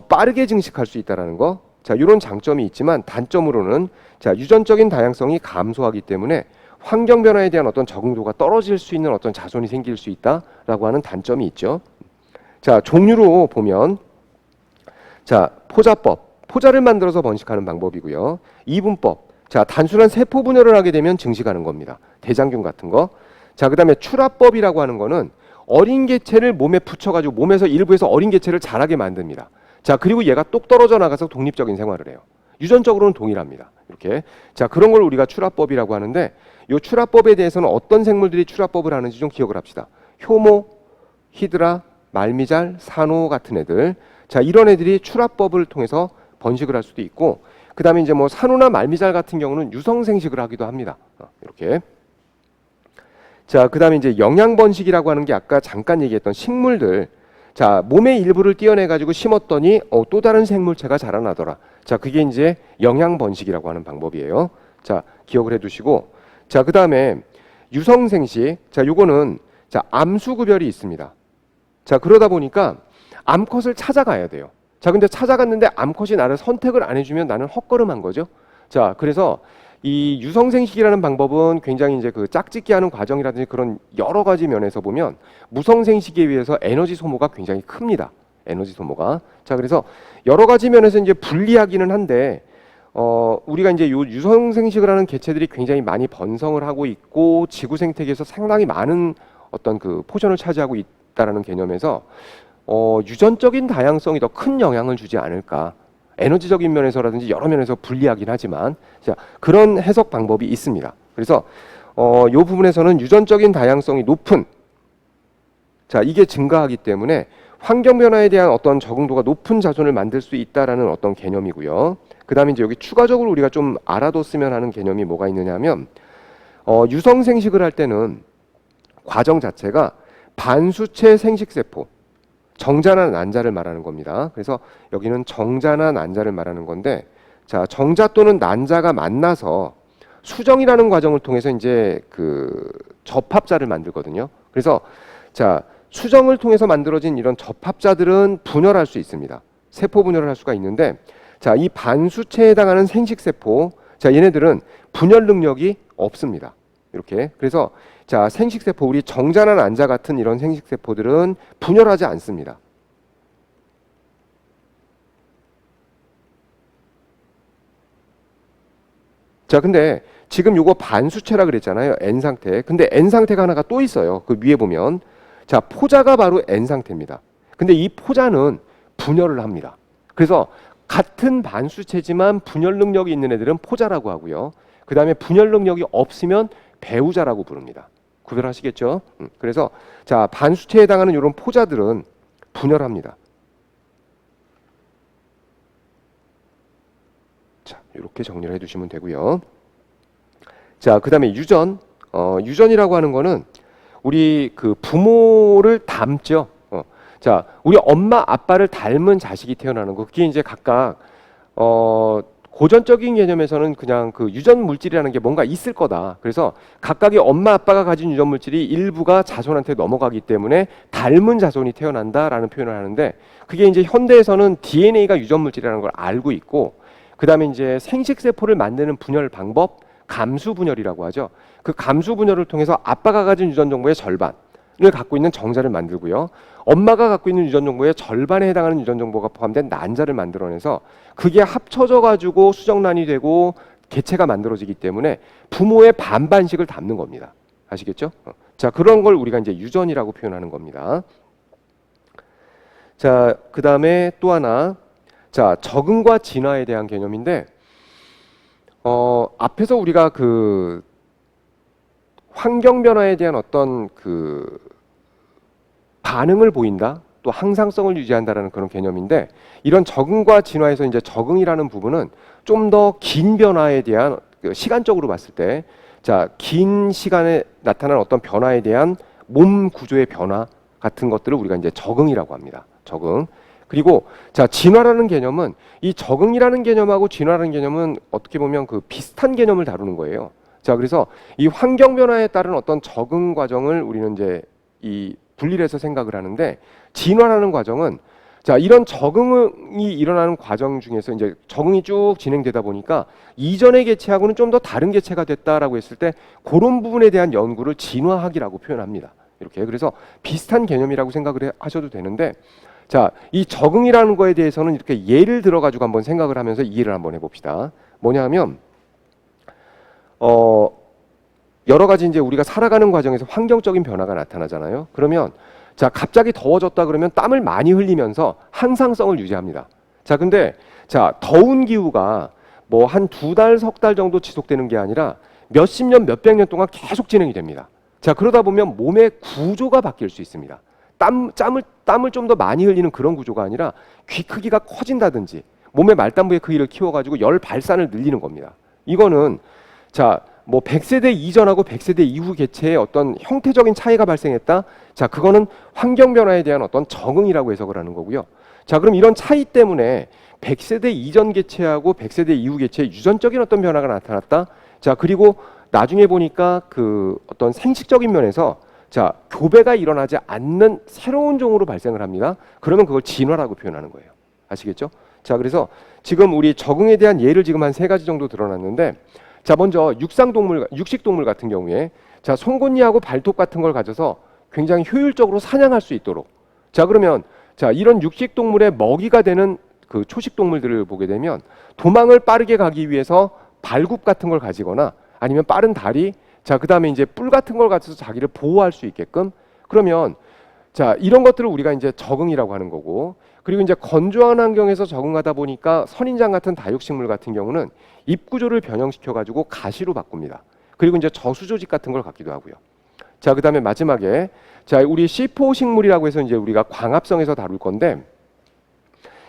빠르게 증식할 수 있다라는 거. 자, 이런 장점이 있지만 단점으로는 자, 유전적인 다양성이 감소하기 때문에 환경 변화에 대한 어떤 적응도가 떨어질 수 있는 어떤 자손이 생길 수 있다라고 하는 단점이 있죠. 자, 종류로 보면 자, 포자법. 포자를 만들어서 번식하는 방법이고요. 이분법. 자, 단순한 세포 분열을 하게 되면 증식하는 겁니다. 대장균 같은 거. 자, 그다음에 출합법이라고 하는 거는 어린 개체를 몸에 붙여가지고 몸에서 일부에서 어린 개체를 자라게 만듭니다. 자, 그리고 얘가 똑 떨어져 나가서 독립적인 생활을 해요. 유전적으로는 동일합니다. 이렇게. 자, 그런 걸 우리가 출합법이라고 하는데 이 출합법에 대해서는 어떤 생물들이 출합법을 하는지 좀 기억을 합시다. 효모, 히드라, 말미잘, 산호 같은 애들. 자, 이런 애들이 출합법을 통해서 번식을 할 수도 있고 그 다음에 이제 뭐 산호나 말미잘 같은 경우는 유성생식을 하기도 합니다. 이렇게. 자, 그 다음에 이제 영양번식이라고 하는 게 아까 잠깐 얘기했던 식물들. 자, 몸의 일부를 떼어내가지고 심었더니 또 다른 생물체가 자라나더라. 자, 그게 이제 영양번식이라고 하는 방법이에요. 자, 기억을 해두시고. 자, 그 다음에 유성생식. 자, 요거는 자, 암수구별이 있습니다. 자, 그러다 보니까 암컷을 찾아가야 돼요. 자, 근데 찾아갔는데 암컷이 나를 선택을 안 해주면 나는 헛걸음한 거죠. 자, 그래서 이 유성생식이라는 방법은 굉장히 이제 그 짝짓기 하는 과정이라든지 그런 여러 가지 면에서 보면 무성생식에 비해서 에너지 소모가 굉장히 큽니다. 에너지 소모가. 자, 그래서 여러 가지 면에서 이제 불리하기는 한데 우리가 이제 요 유성생식을 하는 개체들이 굉장히 많이 번성을 하고 있고 지구 생태계에서 상당히 많은 어떤 그 포션을 차지하고 있다라는 개념에서 유전적인 다양성이 더 큰 영향을 주지 않을까. 에너지적인 면에서라든지 여러 면에서 불리하긴 하지만 자, 그런 해석 방법이 있습니다. 그래서 이 부분에서는 유전적인 다양성이 높은 자, 이게 증가하기 때문에 환경 변화에 대한 어떤 적응도가 높은 자손을 만들 수 있다라는 어떤 개념이고요. 그다음에 이제 여기 추가적으로 우리가 좀 알아뒀으면 하는 개념이 뭐가 있느냐면 유성생식을 할 때는 과정 자체가 반수체 생식세포 정자나 난자를 말하는 겁니다. 그래서 여기는 정자나 난자를 말하는 건데 자, 정자 또는 난자가 만나서 수정이라는 과정을 통해서 이제 그 접합자를 만들거든요. 그래서 자, 수정을 통해서 만들어진 이런 접합자들은 분열할 수 있습니다. 세포 분열을 할 수가 있는데 자, 이 반수체에 해당하는 생식세포 자, 얘네들은 분열 능력이 없습니다. 이렇게. 그래서 자, 생식세포 우리 정자나 난자 같은 이런 생식세포들은 분열하지 않습니다. 자, 근데 지금 요거 반수체라 그랬잖아요. N 상태. 근데 N 상태가 하나가 또 있어요. 그 위에 보면 자, 포자가 바로 N 상태입니다. 근데 이 포자는 분열을 합니다. 그래서 같은 반수체지만 분열 능력이 있는 애들은 포자라고 하고요. 그 다음에 분열 능력이 없으면 배우자라고 부릅니다. 구별하시겠죠? 그래서 자, 반수체에 해당하는 이런 포자들은 분열합니다. 자, 이렇게 정리를 해두시면 되고요. 자, 그 다음에 유전. 유전이라고 하는 거는 우리 그 부모를 닮죠. 자, 우리 엄마 아빠를 닮은 자식이 태어나는 거. 그게 이제 각각 고전적인 개념에서는 그냥 그 유전 물질이라는 게 뭔가 있을 거다. 그래서 각각의 엄마 아빠가 가진 유전 물질이 일부가 자손한테 넘어가기 때문에 닮은 자손이 태어난다라는 표현을 하는데, 그게 이제 현대에서는 DNA가 유전 물질이라는 걸 알고 있고, 그다음에 이제 생식 세포를 만드는 분열 방법, 감수 분열이라고 하죠. 그 감수 분열을 통해서 아빠가 가진 유전 정보의 절반을 갖고 있는 정자를 만들고요. 엄마가 갖고 있는 유전 정보의 절반에 해당하는 유전 정보가 포함된 난자를 만들어내서 그게 합쳐져 가지고 수정란이 되고 개체가 만들어지기 때문에 부모의 반반씩을 담는 겁니다. 아시겠죠? 자, 그런 걸 우리가 이제 유전이라고 표현하는 겁니다. 자, 그다음에 또 하나, 자, 적응과 진화에 대한 개념인데, 앞에서 우리가 그 환경 변화에 대한 어떤 그 반응을 보인다, 또 항상성을 유지한다라는 그런 개념인데, 이런 적응과 진화에서 이제 적응이라는 부분은 좀 더 긴 변화에 대한 시간적으로 봤을 때, 자, 긴 시간에 나타난 어떤 변화에 대한 몸 구조의 변화 같은 것들을 우리가 이제 적응이라고 합니다. 적응. 그리고 자, 진화라는 개념은 이 적응이라는 개념하고 진화라는 개념은 어떻게 보면 그 비슷한 개념을 다루는 거예요. 자, 그래서 이 환경 변화에 따른 어떤 적응 과정을 우리는 이제 이 분리를 해서 생각을 하는데, 진화라는 과정은 자, 이런 적응이 일어나는 과정 중에서 이제 적응이 쭉 진행되다 보니까 이전의 개체하고는 좀 더 다른 개체가 됐다라고 했을 때 그런 부분에 대한 연구를 진화학이라고 표현합니다. 이렇게. 그래서 비슷한 개념이라고 생각을 하셔도 되는데, 자, 이 적응이라는 거에 대해서는 이렇게 예를 들어 가지고 한번 생각을 하면서 이해를 한번 해봅시다. 뭐냐면 여러 가지 이제 우리가 살아가는 과정에서 환경적인 변화가 나타나잖아요. 그러면 자, 갑자기 더워졌다 그러면 땀을 많이 흘리면서 항상성을 유지합니다. 자, 근데 자, 더운 기후가 뭐 한 2달, 석 달 정도 지속되는 게 아니라 몇십 년, 몇백 년 동안 계속 진행이 됩니다. 자, 그러다 보면 몸의 구조가 바뀔 수 있습니다. 땀을 좀 더 많이 흘리는 그런 구조가 아니라 귀 크기가 커진다든지 몸의 말단부의 크기를 키워가지고 열 발산을 늘리는 겁니다. 이거는 자, 뭐 100세대 이전하고 100세대 이후 개체의 어떤 형태적인 차이가 발생했다. 자, 그거는 환경 변화에 대한 어떤 적응이라고 해석을 하는 거고요. 자, 그럼 이런 차이 때문에 100세대 이전 개체하고 100세대 이후 개체의 유전적인 어떤 변화가 나타났다. 자, 그리고 나중에 보니까 그 어떤 생식적인 면에서 자, 교배가 일어나지 않는 새로운 종으로 발생을 합니다. 그러면 그걸 진화라고 표현하는 거예요. 아시겠죠? 자, 그래서 지금 우리 적응에 대한 예를 지금 한 3가지 정도 드러났는데, 자, 먼저 육식동물 같은 경우에 자, 송곳니하고 발톱 같은 걸 가져서 굉장히 효율적으로 사냥할 수 있도록, 자, 그러면 자, 이런 육식동물의 먹이가 되는 그 초식동물들을 보게 되면 도망을 빠르게 가기 위해서 발굽 같은 걸 가지거나 아니면 빠른 다리, 자, 그 다음에 이제 뿔 같은 걸 가져서 자기를 보호할 수 있게끔, 그러면 자, 이런 것들을 우리가 이제 적응이라고 하는 거고, 그리고 이제 건조한 환경에서 적응하다 보니까 선인장 같은 다육식물 같은 경우는 잎 구조를 변형시켜 가지고 가시로 바꿉니다. 그리고 이제 저수 조직 같은 걸 갖기도 하고요. 자, 그다음에 마지막에 자, 우리 C4 식물이라고 해서 이제 우리가 광합성에서 다룰 건데,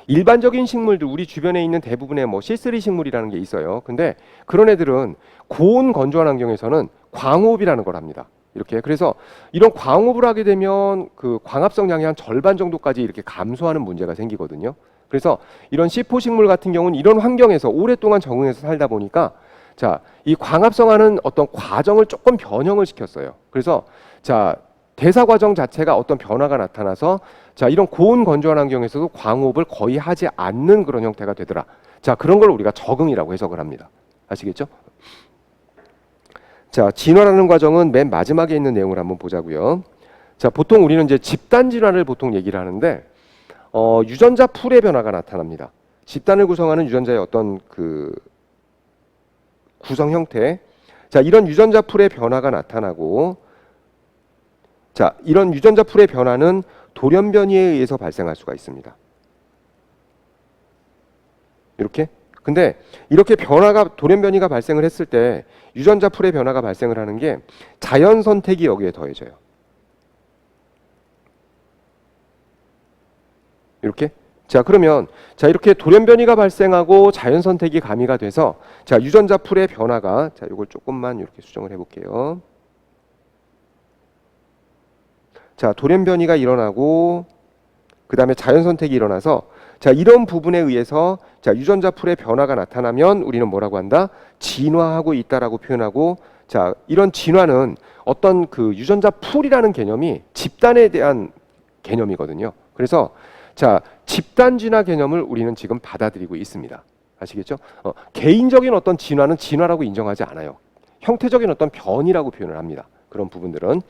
일반적인 식물들 우리 주변에 있는 대부분의 뭐 C3 식물이라는 게 있어요. 근데 그런 애들은 고온 건조한 환경에서는 광호흡이라는 걸 합니다. 이렇게. 그래서 이런 광호흡을 하게 되면 그 광합성량이 한 절반 정도까지 이렇게 감소하는 문제가 생기거든요. 그래서 이런 C4 식물 같은 경우는 이런 환경에서 오랫동안 적응해서 살다 보니까 자, 이 광합성하는 어떤 과정을 조금 변형을 시켰어요. 그래서 자, 대사 과정 자체가 어떤 변화가 나타나서 자, 이런 고온 건조한 환경에서도 광호흡을 거의 하지 않는 그런 형태가 되더라. 자, 그런 걸 우리가 적응이라고 해석을 합니다. 아시겠죠? 자, 진화라는 과정은 맨 마지막에 있는 내용을 한번 보자고요. 자, 보통 우리는 이제 집단 진화를 보통 얘기를 하는데, 유전자 풀의 변화가 나타납니다. 집단을 구성하는 유전자의 어떤 그 구성 형태. 자, 이런 유전자 풀의 변화가 나타나고, 자, 이런 유전자 풀의 변화는 돌연변이에 의해서 발생할 수가 있습니다. 이렇게. 근데 이렇게 변화가 돌연변이가 발생을 했을 때 유전자 풀의 변화가 발생을 하는 게 자연 선택이 여기에 더해져요. 이렇게. 자, 그러면 자, 이렇게 돌연변이가 발생하고 자연 선택이 가미가 돼서 자, 유전자 풀의 변화가 자, 이걸 조금만 이렇게 수정을 해 볼게요. 자, 돌연변이가 일어나고 그다음에 자연 선택이 일어나서 자, 이런 부분에 의해서 자, 유전자 풀의 변화가 나타나면 우리는 뭐라고 한다? 진화하고 있다라고 표현하고, 자, 이런 진화는 어떤 그 유전자 풀이라는 개념이 집단에 대한 개념이거든요. 그래서 자, 집단 진화 개념을 우리는 지금 받아들이고 있습니다. 아시겠죠? 개인적인 어떤 진화는 진화라고 인정하지 않아요. 형태적인 어떤 변이라고 표현을 합니다. 그런 부분들은.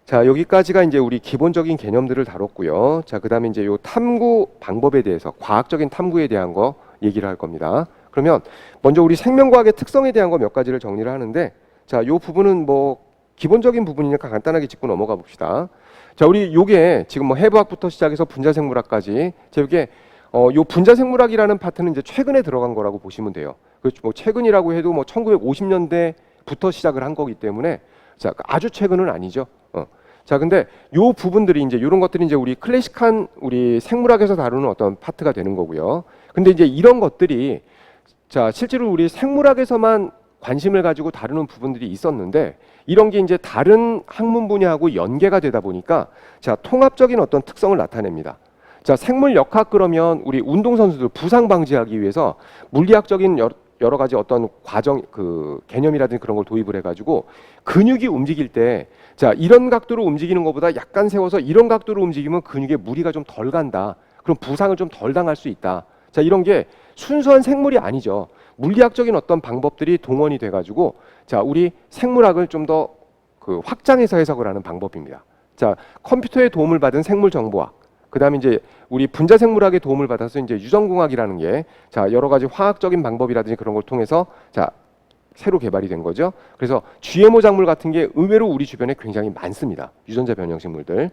자, 여기까지가 이제 우리 기본적인 개념들을 다뤘고요. 자, 그다음에 이제 요 탐구 방법에 대해서, 과학적인 탐구에 대한 거 얘기를 할 겁니다. 그러면 먼저 우리 생명과학의 특성에 대한 거 몇 가지를 정리를 하는데, 자, 요 부분은 뭐 기본적인 부분이니까 간단하게 짚고 넘어가 봅시다. 자, 우리 요게 지금 뭐 해부학부터 시작해서 분자생물학까지, 자, 요게 요 분자생물학이라는 파트는 이제 최근에 들어간 거라고 보시면 돼요. 그렇죠. 뭐 최근이라고 해도 뭐 1950년대부터 시작을 한 거기 때문에 자, 아주 최근은 아니죠. 자, 근데 요 부분들이 이제 이런 것들이 이제 우리 클래식한 우리 생물학에서 다루는 어떤 파트가 되는 거고요. 근데 이제 이런 것들이 자, 실제로 우리 생물학에서만 관심을 가지고 다루는 부분들이 있었는데 이런 게 이제 다른 학문 분야하고 연계가 되다 보니까 자, 통합적인 어떤 특성을 나타냅니다. 자, 생물역학 그러면 우리 운동선수들 부상 방지하기 위해서 물리학적인 여러 가지 어떤 과정, 그 개념이라든지 그런 걸 도입을 해가지고 근육이 움직일 때 자, 이런 각도로 움직이는 것보다 약간 세워서 이런 각도로 움직이면 근육에 무리가 좀 덜 간다. 그럼 부상을 좀 덜 당할 수 있다. 자, 이런 게 순수한 생물이 아니죠. 물리학적인 어떤 방법들이 동원이 돼가지고 자, 우리 생물학을 좀 더 그 확장해서 해석을 하는 방법입니다. 자, 컴퓨터의 도움을 받은 생물 정보학. 그다음에 이제 우리 분자 생물학의 도움을 받아서 이제 유전공학이라는 게 자, 여러 가지 화학적인 방법이라든지 그런 걸 통해서 자, 새로 개발이 된 거죠. 그래서 GMO 작물 같은 게 의외로 우리 주변에 굉장히 많습니다. 유전자 변형 식물들.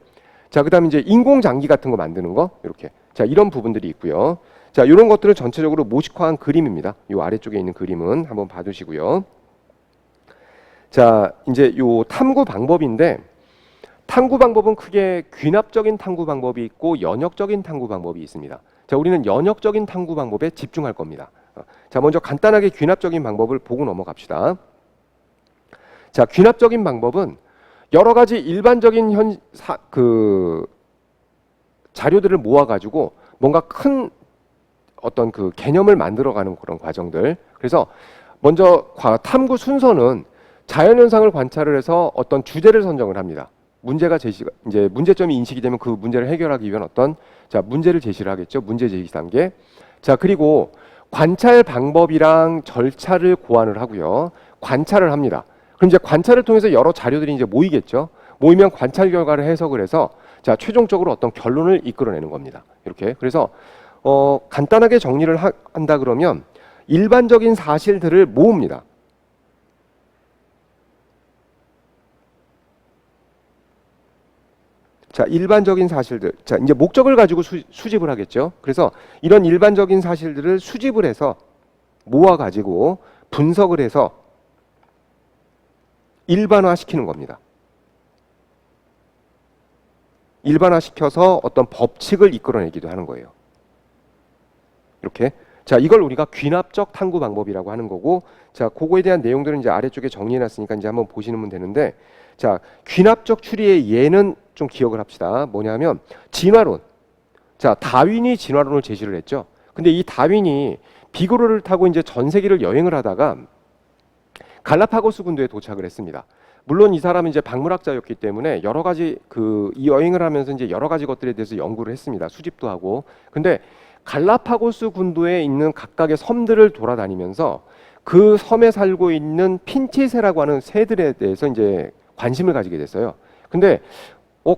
자, 그다음에 이제 인공 장기 같은 거 만드는 거 이렇게. 자, 이런 부분들이 있고요. 자, 이런 것들은 전체적으로 모식화한 그림입니다. 이 아래쪽에 있는 그림은 한번 봐두시고요. 자, 이제 요 탐구 방법인데 탐구 방법은 크게 귀납적인 탐구 방법이 있고 연역적인 탐구 방법이 있습니다. 자, 우리는 연역적인 탐구 방법에 집중할 겁니다. 자, 먼저 간단하게 귀납적인 방법을 보고 넘어갑시다. 자, 귀납적인 방법은 여러 가지 일반적인 자료들을 모아가지고 뭔가 큰 어떤 그 개념을 만들어가는 그런 과정들. 그래서 먼저 탐구 순서는 자연현상을 관찰을 해서 어떤 주제를 선정을 합니다. 문제가 제시가 이제 문제점이 인식이 되면 그 문제를 해결하기 위한 어떤 자, 문제를 제시를 하겠죠. 문제 제시 단계. 자, 그리고 관찰 방법이랑 절차를 고안을 하고요. 관찰을 합니다. 그럼 이제 관찰을 통해서 여러 자료들이 이제 모이겠죠. 모이면 관찰 결과를 해석을 해서 자, 최종적으로 어떤 결론을 이끌어내는 겁니다. 이렇게. 그래서 간단하게 정리를 한다 그러면 일반적인 사실들을 모읍니다. 자, 일반적인 사실들. 자, 이제 목적을 가지고 수집을 하겠죠. 그래서 이런 일반적인 사실들을 수집을 해서 모아 가지고 분석을 해서 일반화시키는 겁니다. 일반화시켜서 어떤 법칙을 이끌어내기도 하는 거예요. 이렇게. 자, 이걸 우리가 귀납적 탐구 방법이라고 하는 거고, 자, 그거에 대한 내용들은 이제 아래쪽에 정리해놨으니까 이제 한번 보시면 되는데, 자, 귀납적 추리의 예는 좀 기억을 합시다. 뭐냐면 진화론. 자, 다윈이 진화론을 제시를 했죠. 근데 이 다윈이 비그로를 타고 이제 전 세계를 여행을 하다가 갈라파고스 군도에 도착을 했습니다. 물론 이 사람은 이제 박물학자였기 때문에 여러 가지 이 여행을 하면서 이제 여러 가지 것들에 대해서 연구를 했습니다. 수집도 하고. 근데 갈라파고스 군도에 있는 각각의 섬들을 돌아다니면서 그 섬에 살고 있는 핀치새라고 하는 새들에 대해서 이제 관심을 가지게 됐어요. 근데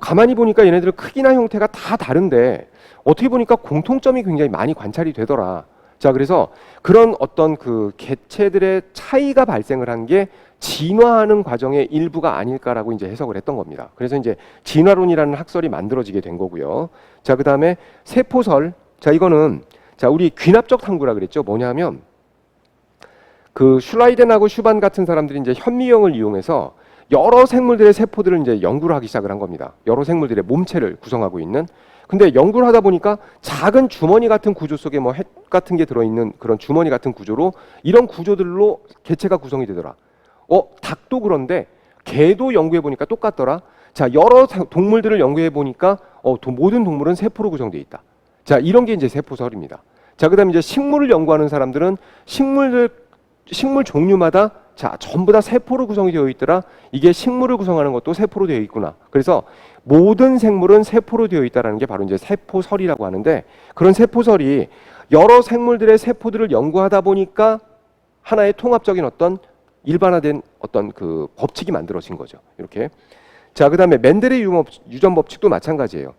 가만히 보니까 얘네들은 크기나 형태가 다 다른데 어떻게 보니까 공통점이 굉장히 많이 관찰이 되더라. 자, 그래서 그런 어떤 그 개체들의 차이가 발생을 한 게 진화하는 과정의 일부가 아닐까라고 이제 해석을 했던 겁니다. 그래서 이제 진화론이라는 학설이 만들어지게 된 거고요. 자, 그다음에 세포설. 자, 이거는 자, 우리 귀납적 탐구라 그랬죠. 뭐냐면 그 슐라이덴하고 슈반 같은 사람들이 이제 현미경을 이용해서 여러 생물들의 세포들을 이제 연구를 하기 시작을 한 겁니다. 여러 생물들의 몸체를 구성하고 있는. 근데 연구를 하다 보니까 작은 주머니 같은 구조 속에 뭐 핵 같은 게 들어있는 그런 주머니 같은 구조로 이런 구조들로 개체가 구성이 되더라. 닭도 그런데 개도 연구해 보니까 똑같더라. 자, 여러 동물들을 연구해 보니까 모든 동물은 세포로 구성되어 있다. 자, 이런 게 이제 세포설입니다. 자, 그다음에 이제 식물을 연구하는 사람들은 식물 종류마다 자, 전부 다 세포로 구성이 되어 있더라. 이게 식물을 구성하는 것도 세포로 되어 있구나. 그래서 모든 생물은 세포로 되어 있다라는 게 바로 이제 세포설이라고 하는데, 그런 세포설이 여러 생물들의 세포들을 연구하다 보니까 하나의 통합적인 어떤 일반화된 어떤 그 법칙이 만들어진 거죠. 이렇게. 자, 그다음에 멘델의 유전 법칙도 마찬가지예요.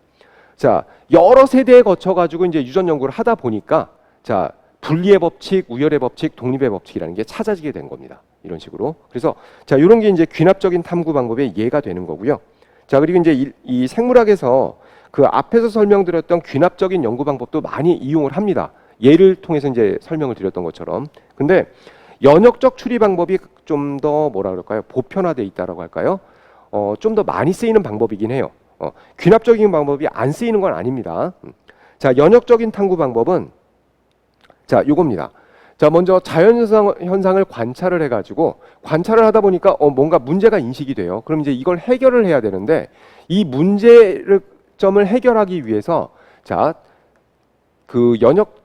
자, 여러 세대에 거쳐 가지고 이제 유전 연구를 하다 보니까 자, 분리의 법칙, 우열의 법칙, 독립의 법칙이라는 게 찾아지게 된 겁니다. 이런 식으로. 그래서 자, 이런 게 이제 귀납적인 탐구 방법의 예가 되는 거고요. 자, 그리고 이제 이 생물학에서 그 앞에서 설명드렸던 귀납적인 연구 방법도 많이 이용을 합니다. 예를 통해서 이제 설명을 드렸던 것처럼. 근데 연역적 추리 방법이 좀 더 뭐라 그럴까요? 보편화돼 있다라고 할까요? 좀 더 많이 쓰이는 방법이긴 해요. 귀납적인 방법이 안 쓰이는 건 아닙니다. 자, 연역적인 탐구 방법은 자, 요겁니다. 자, 먼저 자연현상을 관찰을 해가지고 관찰을 하다 보니까 뭔가 문제가 인식이 돼요. 그럼 이제 이걸 해결을 해야 되는데 이 문제점을 해결하기 위해서 자, 그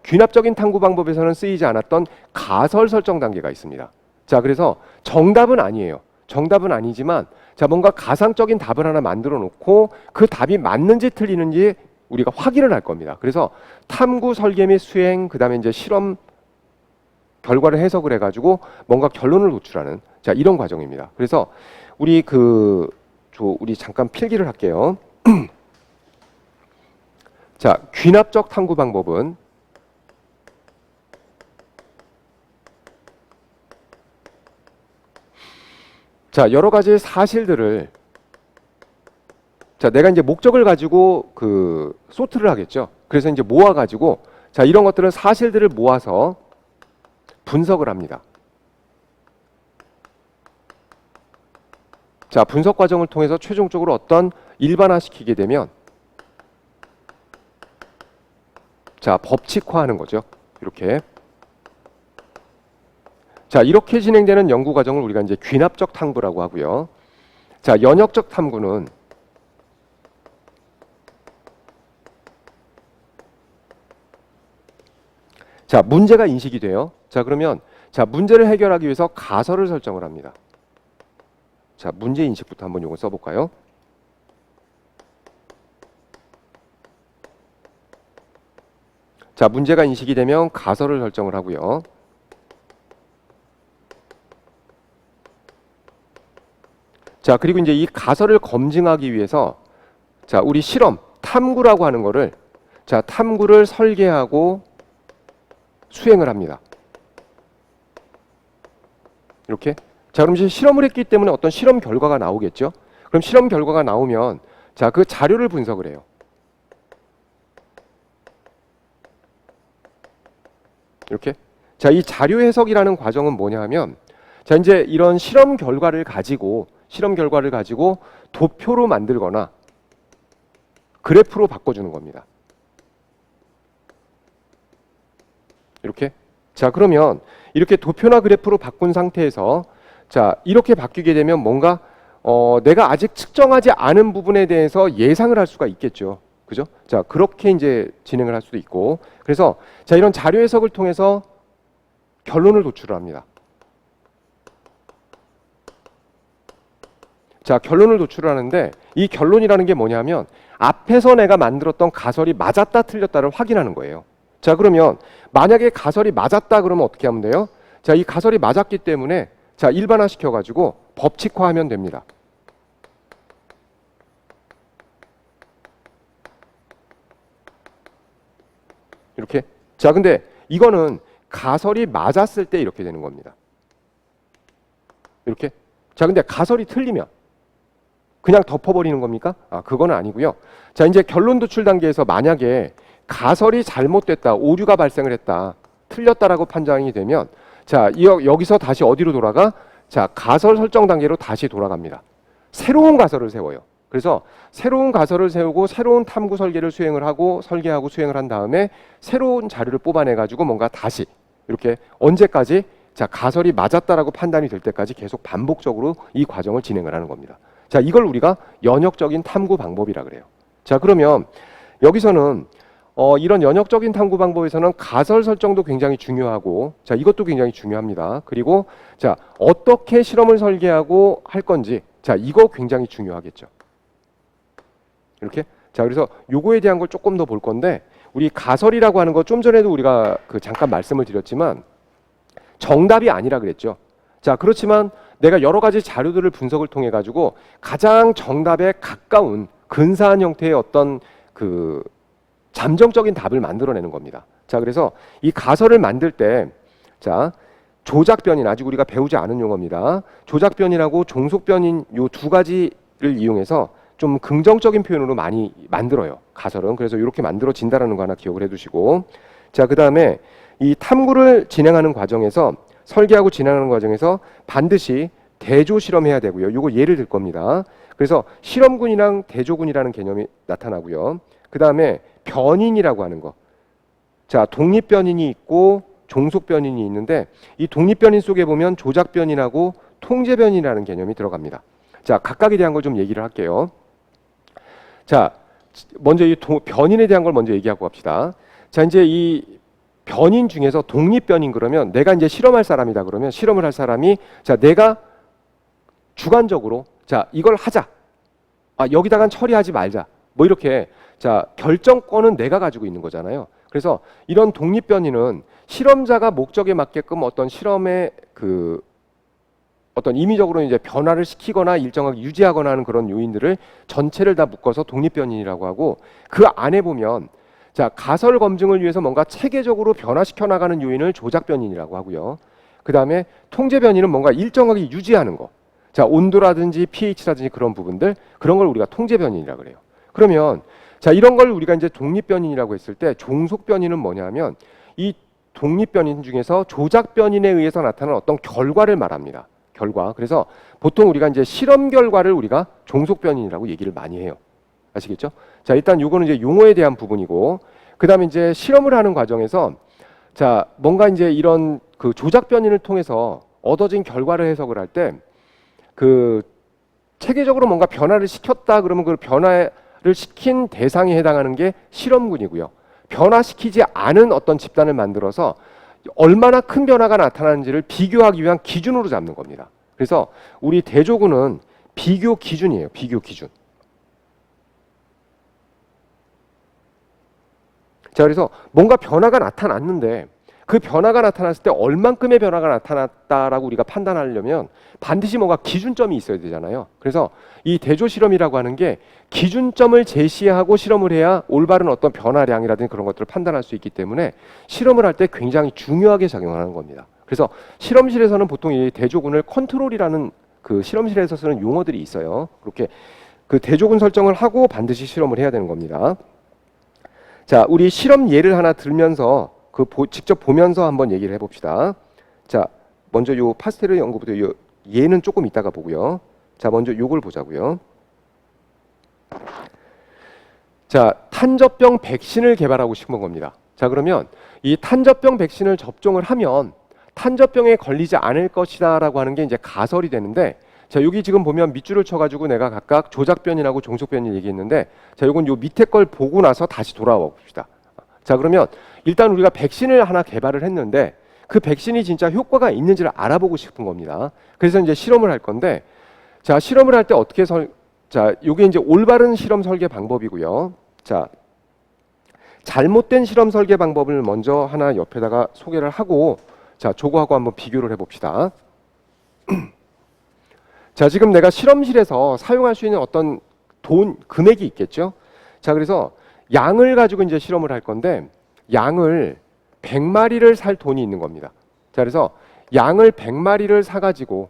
귀납적인 탐구 방법에서는 쓰이지 않았던 가설 설정 단계가 있습니다. 자, 그래서 정답은 아니에요. 정답은 아니지만 자, 뭔가 가상적인 답을 하나 만들어 놓고 그 답이 맞는지 틀리는지 우리가 확인을 할 겁니다. 그래서 탐구 설계 및 수행, 그다음에 이제 실험 결과를 해석을 해가지고 뭔가 결론을 도출하는 자, 이런 과정입니다. 그래서 우리 우리 잠깐 필기를 할게요. 자, 귀납적 탐구 방법은 자, 여러 가지 사실들을 자, 내가 이제 목적을 가지고 그 소트를 하겠죠. 그래서 이제 모아 가지고 자, 이런 것들은 사실들을 모아서 분석을 합니다. 자, 분석 과정을 통해서 최종적으로 어떤 일반화시키게 되면 자, 법칙화하는 거죠. 이렇게. 자, 이렇게 진행되는 연구 과정을 우리가 이제 귀납적 탐구라고 하고요. 자, 연역적 탐구는 자, 문제가 인식이 돼요. 자, 그러면 자, 문제를 해결하기 위해서 가설을 설정을 합니다. 자, 문제 인식부터 한번 요거 써볼까요? 자, 문제가 인식이 되면 가설을 설정을 하고요. 자, 그리고 이제 이 가설을 검증하기 위해서 자, 우리 실험, 탐구라고 하는 거를 자, 탐구를 설계하고 수행을 합니다. 이렇게. 자, 그럼 이제 실험을 했기 때문에 어떤 실험 결과가 나오겠죠. 그럼 실험 결과가 나오면 자, 그 자료를 분석을 해요. 이렇게. 자, 이 자료 해석이라는 과정은 뭐냐 하면 자, 이제 이런 실험 결과를 가지고 도표로 만들거나 그래프로 바꿔주는 겁니다. 이렇게. 자, 그러면 이렇게 도표나 그래프로 바꾼 상태에서 자, 이렇게 바뀌게 되면 뭔가 내가 아직 측정하지 않은 부분에 대해서 예상을 할 수가 있겠죠. 그죠? 자, 그렇게 이제 진행을 할 수도 있고. 그래서 자, 이런 자료 해석을 통해서 결론을 도출을 합니다. 자, 결론을 도출을 하는데 이 결론이라는 게 뭐냐면 앞에서 내가 만들었던 가설이 맞았다 틀렸다를 확인하는 거예요. 자, 그러면 만약에 가설이 맞았다 그러면 어떻게 하면 돼요? 자, 이 가설이 맞았기 때문에 자, 일반화 시켜가지고 법칙화하면 됩니다. 이렇게. 자, 근데 이거는 가설이 맞았을 때 이렇게 되는 겁니다. 이렇게. 자, 근데 가설이 틀리면 그냥 덮어버리는 겁니까? 그건 아니고요. 자, 이제 결론 도출 단계에서 만약에 가설이 잘못됐다, 오류가 발생을 했다, 틀렸다라고 판단이 되면, 자, 여기서 다시 어디로 돌아가? 자, 가설 설정 단계로 다시 돌아갑니다. 새로운 가설을 세워요. 그래서 새로운 가설을 세우고 새로운 탐구 설계를 수행을 하고 설계하고 수행을 한 다음에 새로운 자료를 뽑아내 가지고 뭔가 다시 이렇게 언제까지, 자, 가설이 맞았다라고 판단이 될 때까지 계속 반복적으로 이 과정을 진행을 하는 겁니다. 자, 이걸 우리가 연역적인 탐구 방법이라 그래요. 자, 그러면 여기서는 이런 연역적인 탐구 방법에서는 가설 설정도 굉장히 중요하고, 자, 이것도 굉장히 중요합니다. 그리고 자, 어떻게 실험을 설계하고 할 건지, 자, 이거 굉장히 중요하겠죠. 이렇게. 자, 그래서 요거에 대한 걸 조금 더 볼 건데, 우리 가설이라고 하는 거 좀 전에도 우리가 잠깐 말씀을 드렸지만 정답이 아니라 그랬죠. 자, 그렇지만 내가 여러 가지 자료들을 분석을 통해 가지고 가장 정답에 가까운 근사한 형태의 어떤 잠정적인 답을 만들어내는 겁니다. 자, 그래서 이 가설을 만들 때, 자, 조작변인, 아직 우리가 배우지 않은 용어입니다. 조작변인하고 종속변인 요 두 가지를 이용해서 좀 긍정적인 표현으로 많이 만들어요, 가설은. 그래서 이렇게 만들어진다라는 거 하나 기억을 해두시고, 자, 그 다음에 이 탐구를 진행하는 과정에서, 설계하고 진행하는 과정에서 반드시 대조 실험해야 되고요. 요거 예를 들 겁니다. 그래서 실험군이랑 대조군이라는 개념이 나타나고요. 그 다음에 변인이라고 하는 거. 자, 독립변인이 있고 종속변인이 있는데, 이 독립변인 속에 보면 조작변인하고 통제변인이라는 개념이 들어갑니다. 자, 각각에 대한 걸 좀 얘기를 할게요. 자, 먼저 이 변인에 대한 걸 먼저 얘기하고 갑시다. 자, 이제 이 변인 중에서 독립변인, 그러면 내가 이제 실험할 사람이다 그러면 실험을 할 사람이, 자, 내가 주관적으로, 자, 이걸 하자. 여기다간 처리하지 말자. 뭐 이렇게, 자, 결정권은 내가 가지고 있는 거잖아요. 그래서 이런 독립변인은 실험자가 목적에 맞게끔 어떤 실험의 어떤 임의적으로 이제 변화를 시키거나 일정하게 유지하거나 하는 그런 요인들을 전체를 다 묶어서 독립변인이라고 하고, 그 안에 보면, 자, 가설 검증을 위해서 뭔가 체계적으로 변화시켜 나가는 요인을 조작변인이라고 하고요. 그 다음에 통제변인은 뭔가 일정하게 유지하는 거. 자, 온도라든지 pH라든지 그런 부분들, 그런 걸 우리가 통제변인이라고 그래요. 그러면 자, 이런 걸 우리가 이제 독립변인이라고 했을 때, 종속변인은 뭐냐면 이 독립변인 중에서 조작변인에 의해서 나타나는 어떤 결과를 말합니다. 결과. 그래서 보통 우리가 이제 실험 결과를 우리가 종속변인이라고 얘기를 많이 해요. 아시겠죠? 자, 일단 요거는 이제 용어에 대한 부분이고, 그다음에 이제 실험을 하는 과정에서, 자, 뭔가 이제 이런 조작변인을 통해서 얻어진 결과를 해석을 할 때, 체계적으로 뭔가 변화를 시켰다 그러면 그 변화를 시킨 대상에 해당하는 게 실험군이고요. 변화시키지 않은 어떤 집단을 만들어서 얼마나 큰 변화가 나타나는지를 비교하기 위한 기준으로 잡는 겁니다. 그래서 우리 대조군은 비교 기준이에요. 비교 기준. 자, 그래서 뭔가 변화가 나타났는데 그 변화가 나타났을 때 얼만큼의 변화가 나타났다라고 우리가 판단하려면 반드시 뭔가 기준점이 있어야 되잖아요. 그래서 이 대조 실험이라고 하는 게 기준점을 제시하고 실험을 해야 올바른 어떤 변화량이라든지 그런 것들을 판단할 수 있기 때문에 실험을 할 때 굉장히 중요하게 작용하는 겁니다. 그래서 실험실에서는 보통 이 대조군을 컨트롤이라는 실험실에서 쓰는 용어들이 있어요. 그렇게 대조군 설정을 하고 반드시 실험을 해야 되는 겁니다. 자, 우리 실험 예를 하나 들면서 직접 보면서 한번 얘기를 해봅시다. 자, 먼저 요 파스텔 연구부터 요 얘는 조금 이따가 보고요. 자, 먼저 요걸 보자고요. 자, 탄저병 백신을 개발하고 싶은 겁니다. 자, 그러면 이 탄저병 백신을 접종을 하면 탄저병에 걸리지 않을 것이다라고 하는 게 이제 가설이 되는데, 자, 여기 지금 보면 밑줄을 쳐가지고 내가 각각 조작변인하고 종속변인 얘기했는데, 자, 요건 요 밑에 걸 보고 나서 다시 돌아와 봅시다. 자, 그러면 일단 우리가 백신을 하나 개발을 했는데 그 백신이 진짜 효과가 있는지를 알아보고 싶은 겁니다. 그래서 이제 실험을 할 건데, 자, 실험을 할 때 어떻게 자, 요게 이제 올바른 실험 설계 방법이고요. 자, 잘못된 실험 설계 방법을 먼저 하나 옆에다가 소개를 하고, 자, 저거하고 한번 비교를 해봅시다. 자, 지금 내가 실험실에서 사용할 수 있는 어떤 금액이 있겠죠. 자, 그래서 양을 가지고 이제 실험을 할 건데, 양을 100마리를 살 돈이 있는 겁니다. 자, 그래서 양을 100마리를 사가지고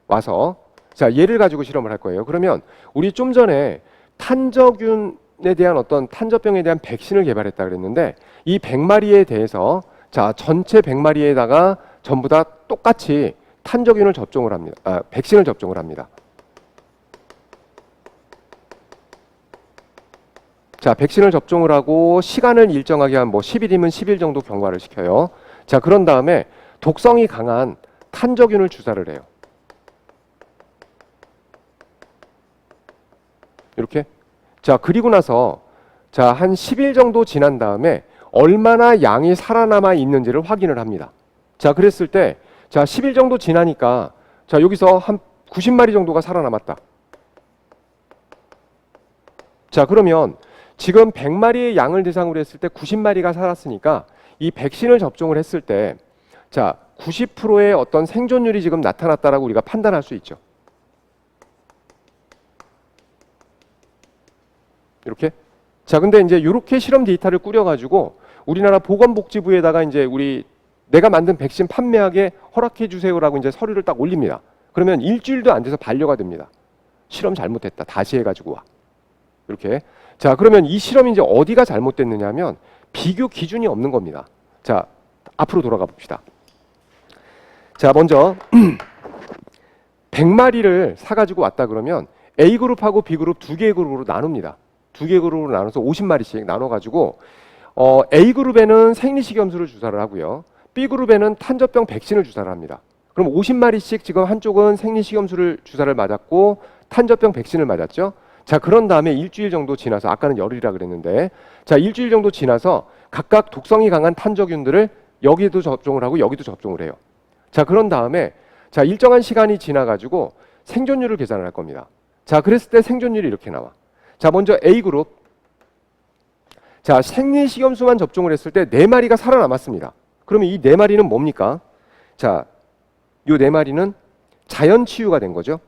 와서 자, 얘를 가지고 실험을 할 거예요. 그러면 우리 좀 전에 탄저균에 대한 어떤 탄저병에 대한 백신을 개발했다 그랬는데 이 100마리에 대해서 자, 전체 100마리에다가 전부 다 똑같이 탄저균을 접종을 합니다. 백신을 접종을 합니다. 자, 백신을 접종을 하고 시간을 일정하게 한 뭐 10일이면 10일 정도 경과를 시켜요. 자, 그런 다음에 독성이 강한 탄저균을 주사를 해요. 이렇게. 자, 그리고 나서 자, 한 10일 정도 지난 다음에 얼마나 양이 살아남아 있는지를 확인을 합니다. 자, 그랬을 때 자, 10일 정도 지나니까 자, 여기서 한 90마리 정도가 살아남았다. 자, 그러면 지금 100마리의 양을 대상으로 했을 때 90마리가 살았으니까 이 백신을 접종을 했을 때 자, 90%의 어떤 생존율이 지금 나타났다라고 우리가 판단할 수 있죠. 이렇게. 자, 근데 이제 이렇게 실험 데이터를 꾸려가지고 우리나라 보건복지부에다가 이제 우리 내가 만든 백신 판매하게 허락해 주세요라고 이제 서류를 딱 올립니다. 그러면 일주일도 안 돼서 반려가 됩니다. 실험 잘못했다. 다시 해가지고 와. 이렇게. 자, 그러면 이 실험이 이제 어디가 잘못됐느냐 하면 비교 기준이 없는 겁니다. 자, 앞으로 돌아가 봅시다. 자, 먼저 100마리를 사가지고 왔다 그러면 A그룹하고 B그룹 두 개의 그룹으로 나눕니다. 두 개의 그룹으로 나눠서 50마리씩 나눠가지고 A그룹에는 생리식염수를 주사를 하고요. B그룹에는 탄저병 백신을 주사를 합니다. 그럼 50마리씩 지금 한쪽은 생리식염수를 주사를 맞았고 탄저병 백신을 맞았죠. 자, 그런 다음에 일주일 정도 지나서 아까는 열흘이라 그랬는데 자, 일주일 정도 지나서 각각 독성이 강한 탄저균들을 여기도 접종을 하고 여기도 접종을 해요. 자, 그런 다음에 자, 일정한 시간이 지나가지고 생존율을 계산을 할 겁니다. 자, 그랬을 때 생존율이 이렇게 나와. 자, 먼저 A그룹. 자, 생리식염수만 접종을 했을 때 4마리가 살아남았습니다. 그러면 이 4마리는 뭡니까? 자, 이 4마리는 자연 치유가 된 거죠.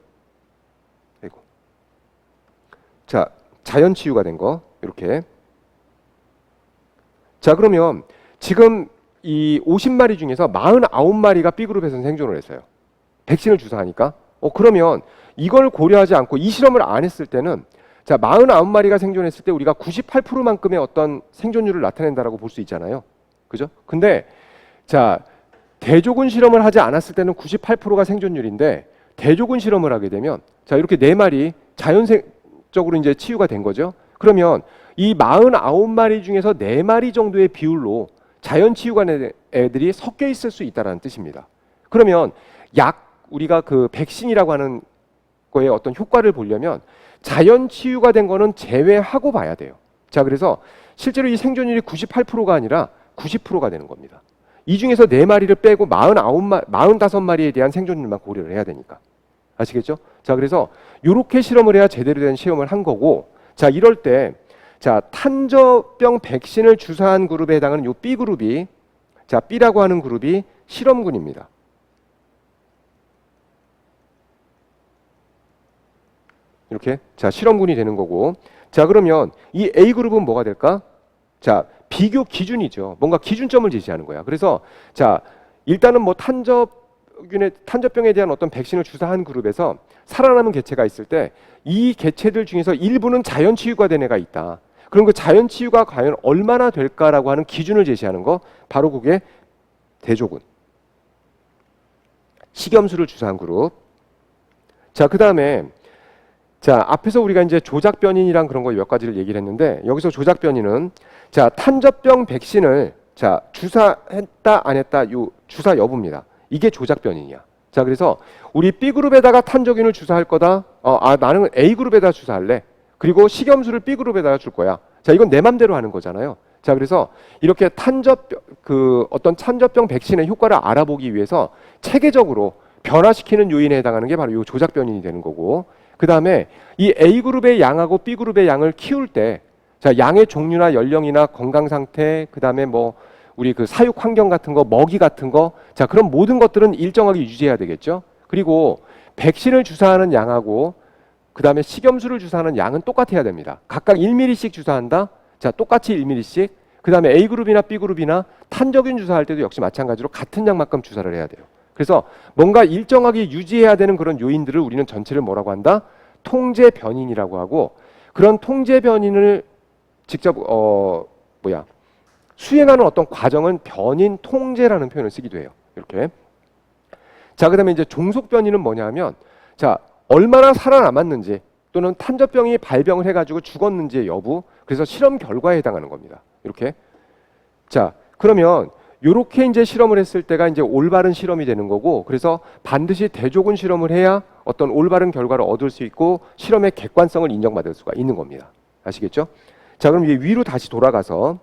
아이고. 자, 자연 치유가 된 거. 이렇게. 자, 그러면 지금 이 50마리 중에서 49마리가 B그룹에서는 생존을 했어요. 백신을 주사하니까. 그러면 이걸 고려하지 않고 이 실험을 안 했을 때는 자, 49마리가 생존했을 때 우리가 98%만큼의 어떤 생존율을 나타낸다라고 볼 수 있잖아요. 그죠? 근데 자, 대조군 실험을 하지 않았을 때는 98%가 생존율인데 대조군 실험을 하게 되면 자, 이렇게 4마리 자연적으로 이제 치유가 된 거죠. 그러면 이 49마리 중에서 4마리 정도의 비율로 자연 치유가 된 애들이 섞여 있을 수 있다는 뜻입니다. 그러면 우리가 그 백신이라고 하는 거에 어떤 효과를 보려면 자연 치유가 된 거는 제외하고 봐야 돼요. 자, 그래서 실제로 이 생존율이 98%가 아니라 90%가 되는 겁니다. 이 중에서 4마리를 빼고 45마리에 대한 생존율만 고려를 해야 되니까. 아시겠죠? 자, 그래서 이렇게 실험을 해야 제대로 된 시험을 한 거고 자, 이럴 때 자, 탄저병 백신을 주사한 그룹에 해당하는 이 B그룹이 자, B라고 하는 그룹이 실험군입니다. 이렇게 자, 실험군이 되는 거고 자, 그러면 이 A그룹은 뭐가 될까? 자, 비교 기준이죠. 뭔가 기준점을 제시하는 거야. 그래서 자, 일단은 뭐 탄저병에 대한 어떤 백신을 주사한 그룹에서 살아남은 개체가 있을 때 이 개체들 중에서 일부는 자연 치유가 된 애가 있다. 그럼 그 자연 치유가 과연 얼마나 될까라고 하는 기준을 제시하는 거 바로 그게 대조군. 식염수를 주사한 그룹. 자, 그다음에 자, 앞에서 우리가 이제 조작 변이랑 그런 거 몇 가지를 얘기를 했는데 여기서 조작 변이는 자, 탄저병 백신을 자, 주사했다 안 했다 요 주사 여부입니다. 이게 조작 변이냐. 자, 그래서 우리 B그룹에다가 탄저균을 주사할 거다. 나는 A그룹에다 주사할래. 그리고 식염수를 B그룹에다가 줄 거야. 자, 이건 내 맘대로 하는 거잖아요. 자, 그래서 이렇게 어떤 탄저병 백신의 효과를 알아보기 위해서 체계적으로 변화시키는 요인에 해당하는 게 바로 이 조작 변이이 되는 거고 그 다음에 이 A그룹의 양하고 B그룹의 양을 키울 때 자, 양의 종류나 연령이나 건강 상태 그 다음에 뭐 우리 그 사육 환경 같은 거 먹이 같은 거 자, 그런 모든 것들은 일정하게 유지해야 되겠죠. 그리고 백신을 주사하는 양하고 그 다음에 식염수를 주사하는 양은 똑같아야 됩니다. 각각 1mm씩 주사한다. 자, 똑같이 1mm씩. 그 다음에 A그룹이나 B그룹이나 탄저균 주사할 때도 역시 마찬가지로 같은 약만큼 주사를 해야 돼요. 그래서 뭔가 일정하게 유지해야 되는 그런 요인들을 우리는 전체를 뭐라고 한다? 통제 변인이라고 하고, 그런 통제 변인을 직접 수행하는 어떤 과정은 변인 통제라는 표현을 쓰기도 해요. 이렇게. 자, 그다음에 이제 종속 변이는 뭐냐면, 자, 얼마나 살아남았는지 또는 탄저병이 발병을 해가지고 죽었는지의 여부, 그래서 실험 결과에 해당하는 겁니다. 이렇게. 자, 그러면 이렇게 이제 실험을 했을 때가 이제 올바른 실험이 되는 거고, 그래서 반드시 대조군 실험을 해야 어떤 올바른 결과를 얻을 수 있고 실험의 객관성을 인정받을 수가 있는 겁니다. 아시겠죠? 자, 그럼 이제 위로 다시 돌아가서,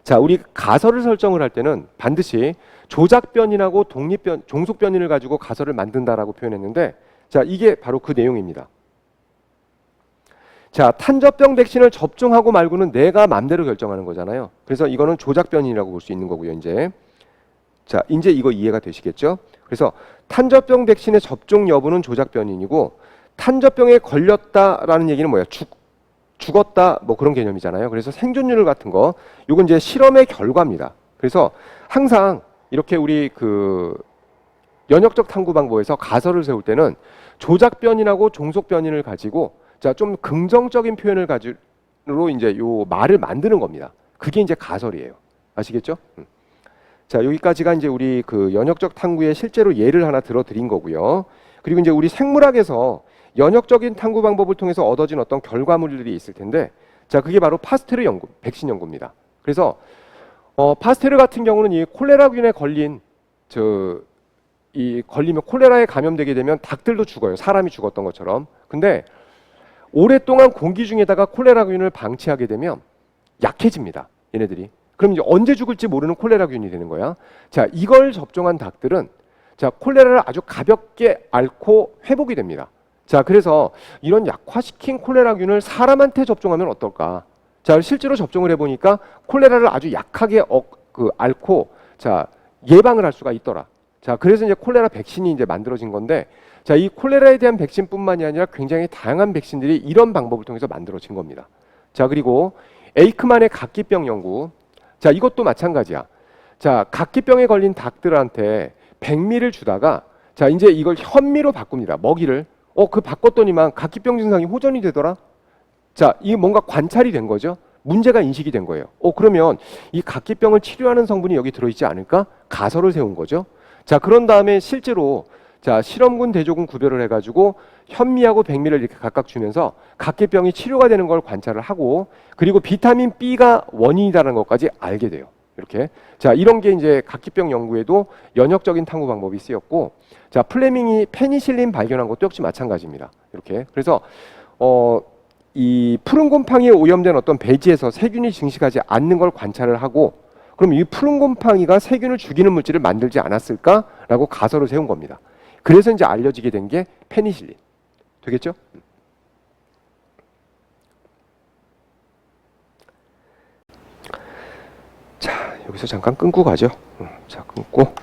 자, 우리 가설을 설정을 할 때는 반드시 조작변인하고 독립변, 종속변인을 가지고 가설을 만든다라고 표현했는데, 자, 이게 바로 그 내용입니다. 자, 탄저병 백신을 접종하고 말고는 내가 마음대로 결정하는 거잖아요. 그래서 이거는 조작변인이라고 볼 수 있는 거고요, 이제. 자, 이제 이거 이해가 되시겠죠? 그래서 탄저병 백신의 접종 여부는 조작변인이고, 탄저병에 걸렸다라는 얘기는 뭐야? 죽었다, 뭐 그런 개념이잖아요. 그래서 생존율 같은 거, 요건 이제 실험의 결과입니다. 그래서 항상 이렇게 우리 그 연역적 탐구 방법에서 가설을 세울 때는 조작변인하고 종속변인을 가지고, 자, 좀 긍정적인 표현을 가지고 이제 요 말을 만드는 겁니다. 그게 이제 가설이에요. 아시겠죠? 자, 여기까지가 이제 우리 그 연역적 탐구의 실제로 예를 하나 들어드린 거고요. 그리고 이제 우리 생물학에서 연역적인 탐구 방법을 통해서 얻어진 어떤 결과물들이 있을 텐데, 자, 그게 바로 파스테르 연구, 백신 연구입니다. 그래서 파스테르 같은 경우는 이 콜레라균에 걸리면 콜레라에 감염되게 되면 닭들도 죽어요. 사람이 죽었던 것처럼. 근데 오랫동안 공기 중에다가 콜레라균을 방치하게 되면 약해집니다. 얘네들이. 그럼 이제 언제 죽을지 모르는 콜레라균이 되는 거야. 자, 이걸 접종한 닭들은, 자, 콜레라를 아주 가볍게 앓고 회복이 됩니다. 자, 그래서 이런 약화시킨 콜레라균을 사람한테 접종하면 어떨까? 자, 실제로 접종을 해보니까 콜레라를 아주 약하게 앓고, 자, 예방을 할 수가 있더라. 자, 그래서 이제 콜레라 백신이 이제 만들어진 건데, 자, 이 콜레라에 대한 백신뿐만이 아니라 굉장히 다양한 백신들이 이런 방법을 통해서 만들어진 겁니다. 자, 그리고 에이크만의 각기병 연구. 자, 이것도 마찬가지야. 자, 각기병에 걸린 닭들한테 백미를 주다가, 자, 이제 이걸 현미로 바꿉니다. 먹이를. 그 바꿨더니만 각기병 증상이 호전이 되더라. 자, 이게 뭔가 관찰이 된 거죠. 문제가 인식이 된 거예요. 그러면 이 각기병을 치료하는 성분이 여기 들어있지 않을까? 가설을 세운 거죠. 자, 그런 다음에 실제로, 자, 실험군, 대조군 구별을 해가지고 현미하고 백미를 이렇게 각각 주면서 각기병이 치료가 되는 걸 관찰을 하고, 그리고 비타민 B가 원인이라는 것까지 알게 돼요. 이렇게. 자, 이런 게 이제 각기병 연구에도 연역적인 탐구 방법이 쓰였고, 자, 플레밍이 페니실린 발견한 것도 역시 마찬가지입니다. 이렇게. 그래서 이 푸른 곰팡이에 오염된 어떤 배지에서 세균이 증식하지 않는 걸 관찰을 하고, 그럼 이 푸른 곰팡이가 세균을 죽이는 물질을 만들지 않았을까라고 가설을 세운 겁니다. 그래서 이제 알려지게 된 게 페니실린. 되겠죠? 자, 여기서 잠깐 끊고 가죠. 자, 끊고.